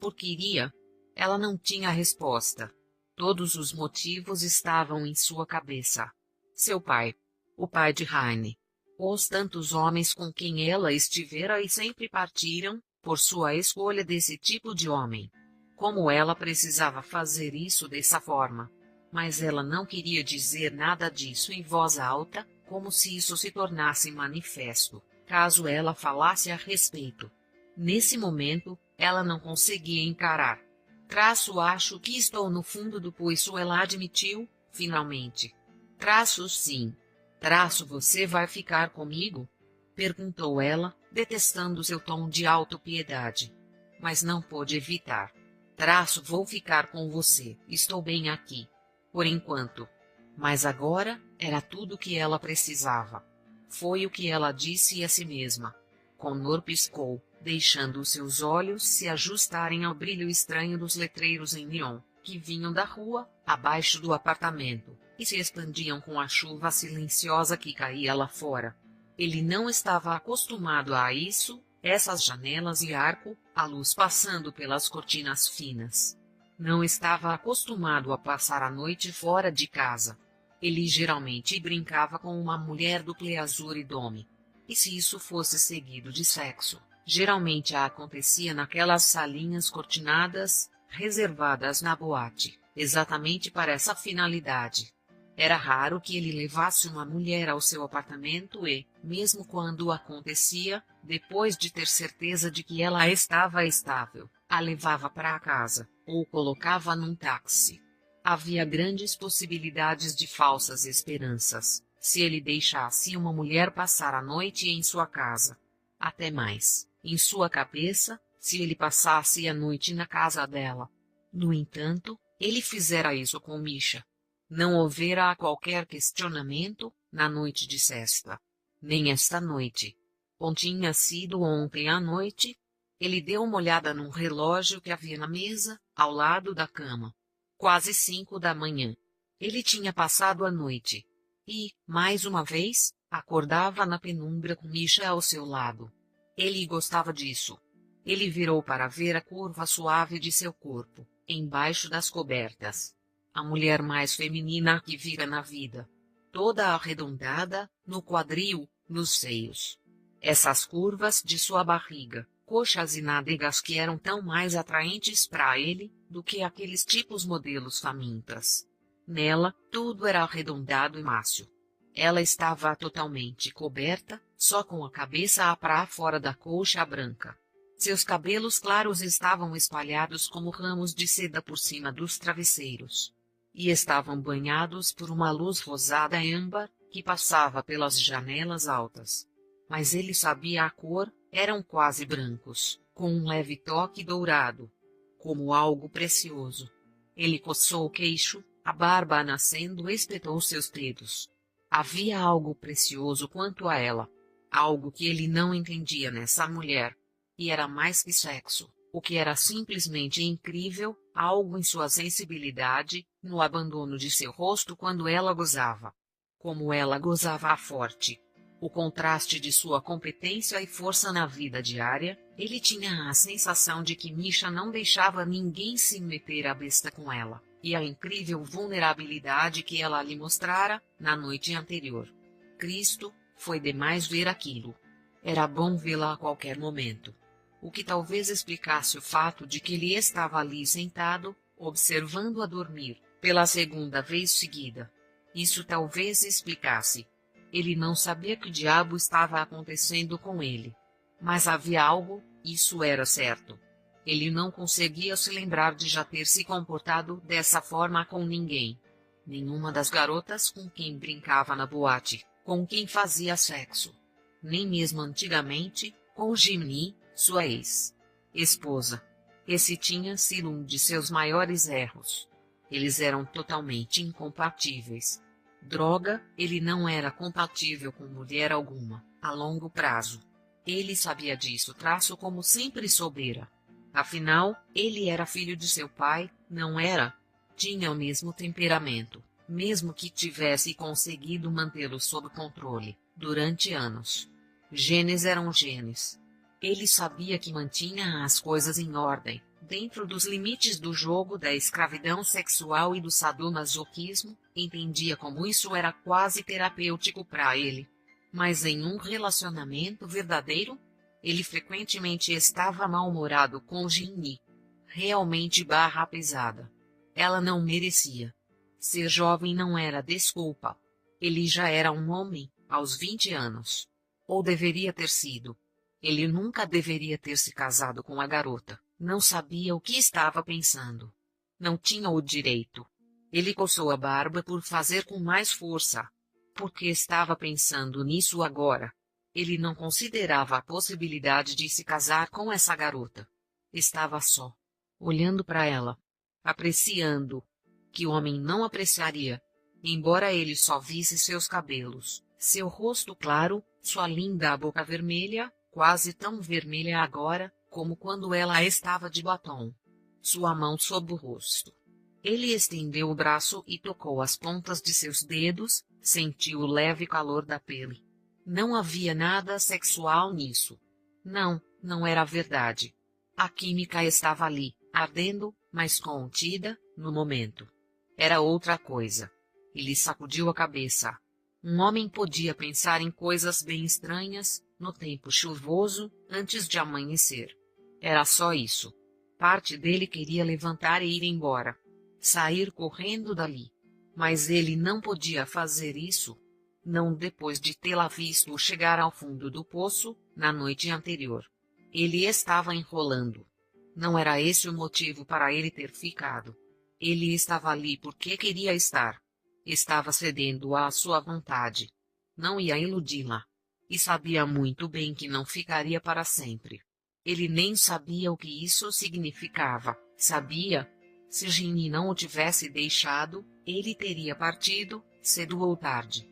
Porque iria. Ela não tinha resposta. Todos os motivos estavam em sua cabeça. Seu pai. O pai de Heine. Os tantos homens com quem ela estivera e sempre partiram, por sua escolha desse tipo de homem. Como ela precisava fazer isso dessa forma. Mas ela não queria dizer nada disso em voz alta, como se isso se tornasse manifesto, caso ela falasse a respeito. Nesse momento, ela não conseguia encarar. Acho que estou no fundo do poço, ela admitiu, finalmente. Sim. Você vai ficar comigo? Perguntou ela, detestando seu tom de autopiedade. Mas não pôde evitar. Vou ficar com você, estou bem aqui. Por enquanto. Mas agora, era tudo o que ela precisava. Foi o que ela disse a si mesma. Connor piscou, deixando seus olhos se ajustarem ao brilho estranho dos letreiros em neon, que vinham da rua, abaixo do apartamento, e se expandiam com a chuva silenciosa que caía lá fora. Ele não estava acostumado a isso, essas janelas e arco, a luz passando pelas cortinas finas. Não estava acostumado a passar a noite fora de casa. Ele geralmente brincava com uma mulher do Pleasure e Dome. E se isso fosse seguido de sexo, geralmente acontecia naquelas salinhas cortinadas, reservadas na boate, exatamente para essa finalidade. Era raro que ele levasse uma mulher ao seu apartamento e, mesmo quando acontecia, depois de ter certeza de que ela estava estável, a levava para casa, ou colocava num táxi. Havia grandes possibilidades de falsas esperanças, se ele deixasse uma mulher passar a noite em sua casa. Até mais, em sua cabeça, se ele passasse a noite na casa dela. No entanto, ele fizera isso com Misha. Não houvera qualquer questionamento, na noite de sexta. Nem esta noite. Ou tinha sido ontem à noite? Ele deu uma olhada num relógio que havia na mesa, ao lado da cama. Quase 5 da manhã. Ele tinha passado a noite. E, mais uma vez, acordava na penumbra com Misha ao seu lado. Ele gostava disso. Ele virou para ver a curva suave de seu corpo, embaixo das cobertas. A mulher mais feminina que vira na vida. Toda arredondada, no quadril, nos seios. Essas curvas de sua barriga, coxas e nádegas que eram tão mais atraentes para ele do que aqueles tipos modelos famintas. Nela, tudo era arredondado e mácio. Ela estava totalmente coberta, só com a cabeça para fora da coxa branca. Seus cabelos claros estavam espalhados como ramos de seda por cima dos travesseiros. E estavam banhados por uma luz rosada âmbar que passava pelas janelas altas. Mas ele sabia a cor, eram quase brancos, com um leve toque dourado, como algo precioso. Ele coçou o queixo, a barba nascendo espetou seus dedos. Havia algo precioso quanto a ela, algo que ele não entendia nessa mulher, e era mais que sexo, o que era simplesmente incrível, algo em sua sensibilidade, no abandono de seu rosto quando ela gozava. Como ela gozava forte. O contraste de sua competência e força na vida diária, ele tinha a sensação de que Misha não deixava ninguém se meter a besta com ela, e a incrível vulnerabilidade que ela lhe mostrara na noite anterior. Cristo, foi demais ver aquilo. Era bom vê-la a qualquer momento. O que talvez explicasse o fato de que ele estava ali sentado, observando-a dormir, pela segunda vez seguida. Isso talvez explicasse. Ele não sabia que diabo estava acontecendo com ele. Mas havia algo, isso era certo. Ele não conseguia se lembrar de já ter se comportado dessa forma com ninguém. Nenhuma das garotas com quem brincava na boate, com quem fazia sexo. Nem mesmo antigamente, com Jimmy, sua ex-esposa. Esse tinha sido um de seus maiores erros. Eles eram totalmente incompatíveis. Droga, ele não era compatível com mulher alguma, a longo prazo. Ele sabia disso, traço como sempre soubera. Afinal, ele era filho de seu pai, não era? Tinha o mesmo temperamento, mesmo que tivesse conseguido mantê-lo sob controle, durante anos. Genes eram genes. Ele sabia que mantinha as coisas em ordem, dentro dos limites do jogo da escravidão sexual e do sadomasoquismo, entendia como isso era quase terapêutico para ele. Mas em um relacionamento verdadeiro, ele frequentemente estava mal-humorado com Ginny. Realmente barra pesada. Ela não merecia. Ser jovem não era desculpa. Ele já era um homem, aos 20 anos. Ou deveria ter sido. Ele nunca deveria ter se casado com a garota. Não sabia o que estava pensando. Não tinha o direito. Ele coçou a barba por fazer com mais força. Porque estava pensando nisso agora. Ele não considerava a possibilidade de se casar com essa garota. Estava só, olhando para ela, apreciando, que o homem não apreciaria, embora ele só visse seus cabelos, seu rosto claro, sua linda boca vermelha, quase tão vermelha agora, como quando ela estava de batom. Sua mão sob o rosto. Ele estendeu o braço e tocou as pontas de seus dedos, sentiu o leve calor da pele. Não havia nada sexual nisso. Não, não era verdade. A química estava ali, ardendo, mas contida, no momento. Era outra coisa. Ele sacudiu a cabeça. Um homem podia pensar em coisas bem estranhas, no tempo chuvoso, antes de amanhecer. Era só isso. Parte dele queria levantar e ir embora. Sair correndo dali. Mas ele não podia fazer isso. Não depois de tê-la visto chegar ao fundo do poço, na noite anterior. Ele estava enrolando. Não era esse o motivo para ele ter ficado. Ele estava ali porque queria estar. Estava cedendo à sua vontade. Não ia iludi-la. E sabia muito bem que não ficaria para sempre. Ele nem sabia o que isso significava. Sabia? Se Ginny não o tivesse deixado, ele teria partido, cedo ou tarde.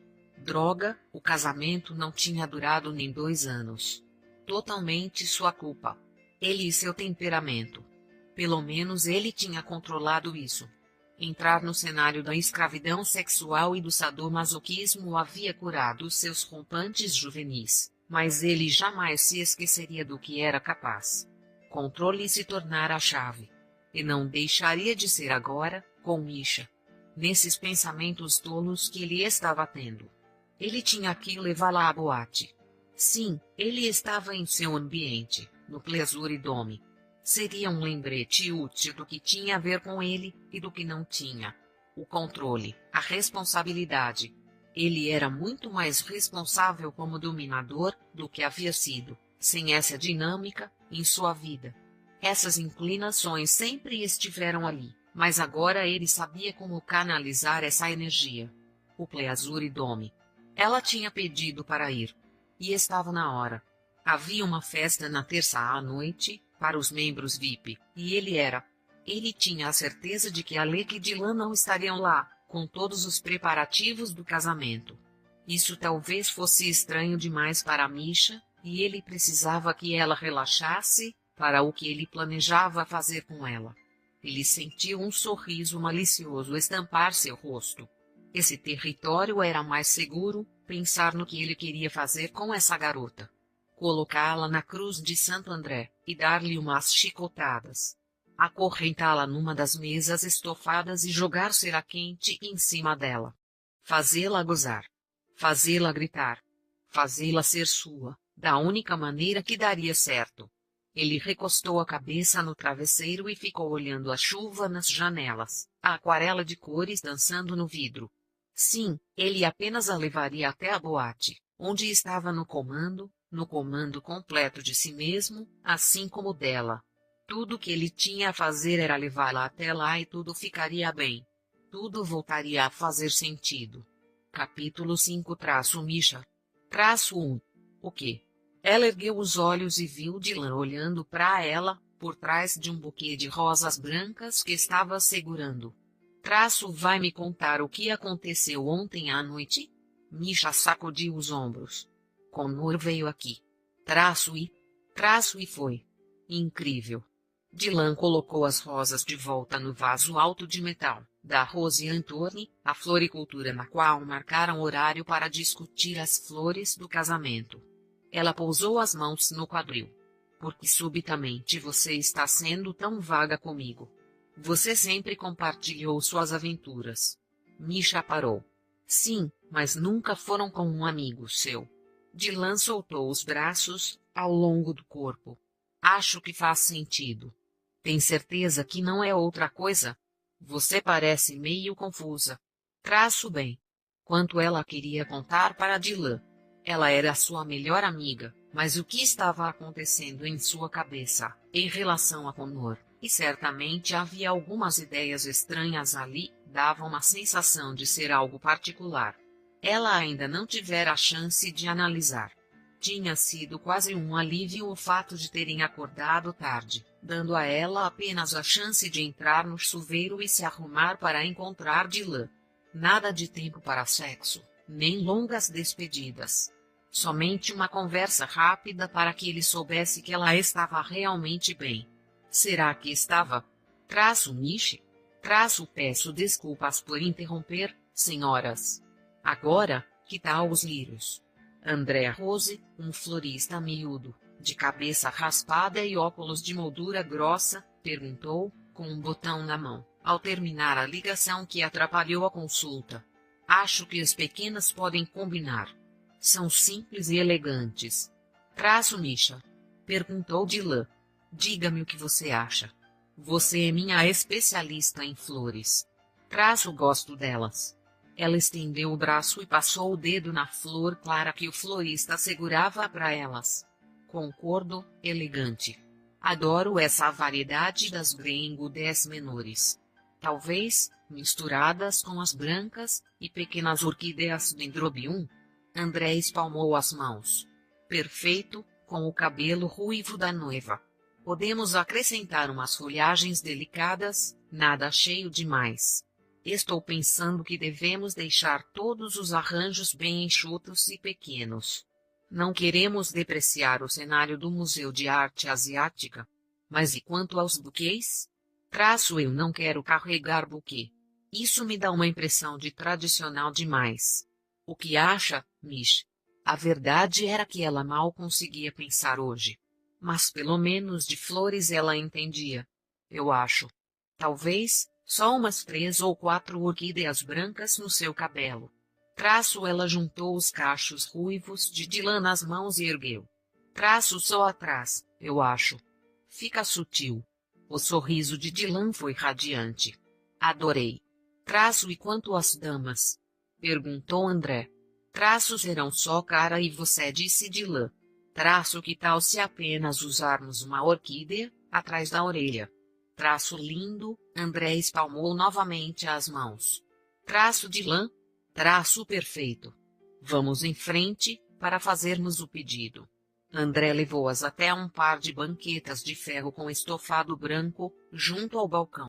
Droga, o casamento não tinha durado nem 2 anos. Totalmente sua culpa. Ele e seu temperamento. Pelo menos ele tinha controlado isso. Entrar no cenário da escravidão sexual e do sadomasoquismo havia curado seus rompantes juvenis, mas ele jamais se esqueceria do que era capaz. Controle se tornara a chave. E não deixaria de ser agora, com Misha. Nesses pensamentos tolos que ele estava tendo. Ele tinha que levá-la à boate. Sim, ele estava em seu ambiente, no Pleasure Dome. Seria um lembrete útil do que tinha a ver com ele e do que não tinha. O controle, a responsabilidade. Ele era muito mais responsável como dominador do que havia sido, sem essa dinâmica, em sua vida. Essas inclinações sempre estiveram ali, mas agora ele sabia como canalizar essa energia. O Pleasure Dome. Ela tinha pedido para ir. E estava na hora. Havia uma festa na terça à noite, para os membros VIP, e ele tinha a certeza de que Alec e Dylan não estariam lá, com todos os preparativos do casamento. Isso talvez fosse estranho demais para Misha, e ele precisava que ela relaxasse, para o que ele planejava fazer com ela. Ele sentiu um sorriso malicioso estampar seu rosto. Esse território era mais seguro, pensar no que ele queria fazer com essa garota. Colocá-la na cruz de Santo André, e dar-lhe umas chicotadas. Acorrentá-la numa das mesas estofadas e jogar cera quente em cima dela. Fazê-la gozar. Fazê-la gritar. Fazê-la ser sua, da única maneira que daria certo. Ele recostou a cabeça no travesseiro e ficou olhando a chuva nas janelas, a aquarela de cores dançando no vidro. Sim, ele apenas a levaria até a boate, onde estava no comando completo de si mesmo, assim como dela. Tudo que ele tinha a fazer era levá-la até lá e tudo ficaria bem. Tudo voltaria a fazer sentido. Capítulo 5-Misha. 1. O quê? Ela ergueu os olhos e viu Dylan olhando para ela, por trás de um buquê de rosas brancas que estava segurando. Vai me contar o que aconteceu ontem à noite? Misha sacudiu os ombros. Connor veio aqui. E foi. Incrível. Dylan colocou as rosas de volta no vaso alto de metal, da Rose Anthony, a floricultura na qual marcaram horário para discutir as flores do casamento. Ela pousou as mãos no quadril. Porque subitamente você está sendo tão vaga comigo. Você sempre compartilhou suas aventuras. Misha parou. Sim, mas nunca foram com um amigo seu. Dylan soltou os braços, ao longo do corpo. Acho que faz sentido. Tem certeza que não é outra coisa? Você parece meio confusa. Bem. Quanto ela queria contar para Dylan. Ela era sua melhor amiga, mas o que estava acontecendo em sua cabeça, em relação a Connor, e certamente havia algumas ideias estranhas ali, dava uma sensação de ser algo particular. Ela ainda não tivera a chance de analisar. Tinha sido quase um alívio o fato de terem acordado tarde, dando a ela apenas a chance de entrar no chuveiro e se arrumar para encontrar Dylan. Nada de tempo para sexo, nem longas despedidas. Somente uma conversa rápida para que ele soubesse que ela estava realmente bem. Será que estava? Misha. Peço desculpas por interromper, senhoras. Agora, que tal os lírios? André Rose, um florista miúdo, de cabeça raspada e óculos de moldura grossa, perguntou, com um botão na mão, ao terminar a ligação que atrapalhou a consulta. Acho que as pequenas podem combinar. São simples e elegantes. Misha. Perguntou Dylan. Diga-me o que você acha. Você é minha especialista em flores. Gosto delas. Ela estendeu o braço e passou o dedo na flor clara que o florista segurava para elas. Concordo, elegante. Adoro essa variedade das Green Goddess menores. Talvez, misturadas com as brancas e pequenas orquídeas Dendrobium. André espalmou as mãos. Perfeito, com o cabelo ruivo da noiva. Podemos acrescentar umas folhagens delicadas, nada cheio demais. Estou pensando que devemos deixar todos os arranjos bem enxutos e pequenos. Não queremos depreciar o cenário do Museu de Arte Asiática. Mas e quanto aos buquês? Eu não quero carregar buquê. Isso me dá uma impressão de tradicional demais. O que acha, Mish? A verdade era que ela mal conseguia pensar hoje. Mas pelo menos de flores ela entendia. Eu acho. Talvez, só umas 3 ou 4 orquídeas brancas no seu cabelo. Ela juntou os cachos ruivos de Dylan nas mãos e ergueu. Só atrás, eu acho. Fica sutil. O sorriso de Dylan foi radiante. Adorei. E quanto às damas? Perguntou André. Serão só cara e você, disse Dylan. Que tal se apenas usarmos uma orquídea, atrás da orelha? Lindo, André espalmou novamente as mãos. Dylan. Perfeito. Vamos em frente, para fazermos o pedido. André levou-as até um par de banquetas de ferro com estofado branco, junto ao balcão.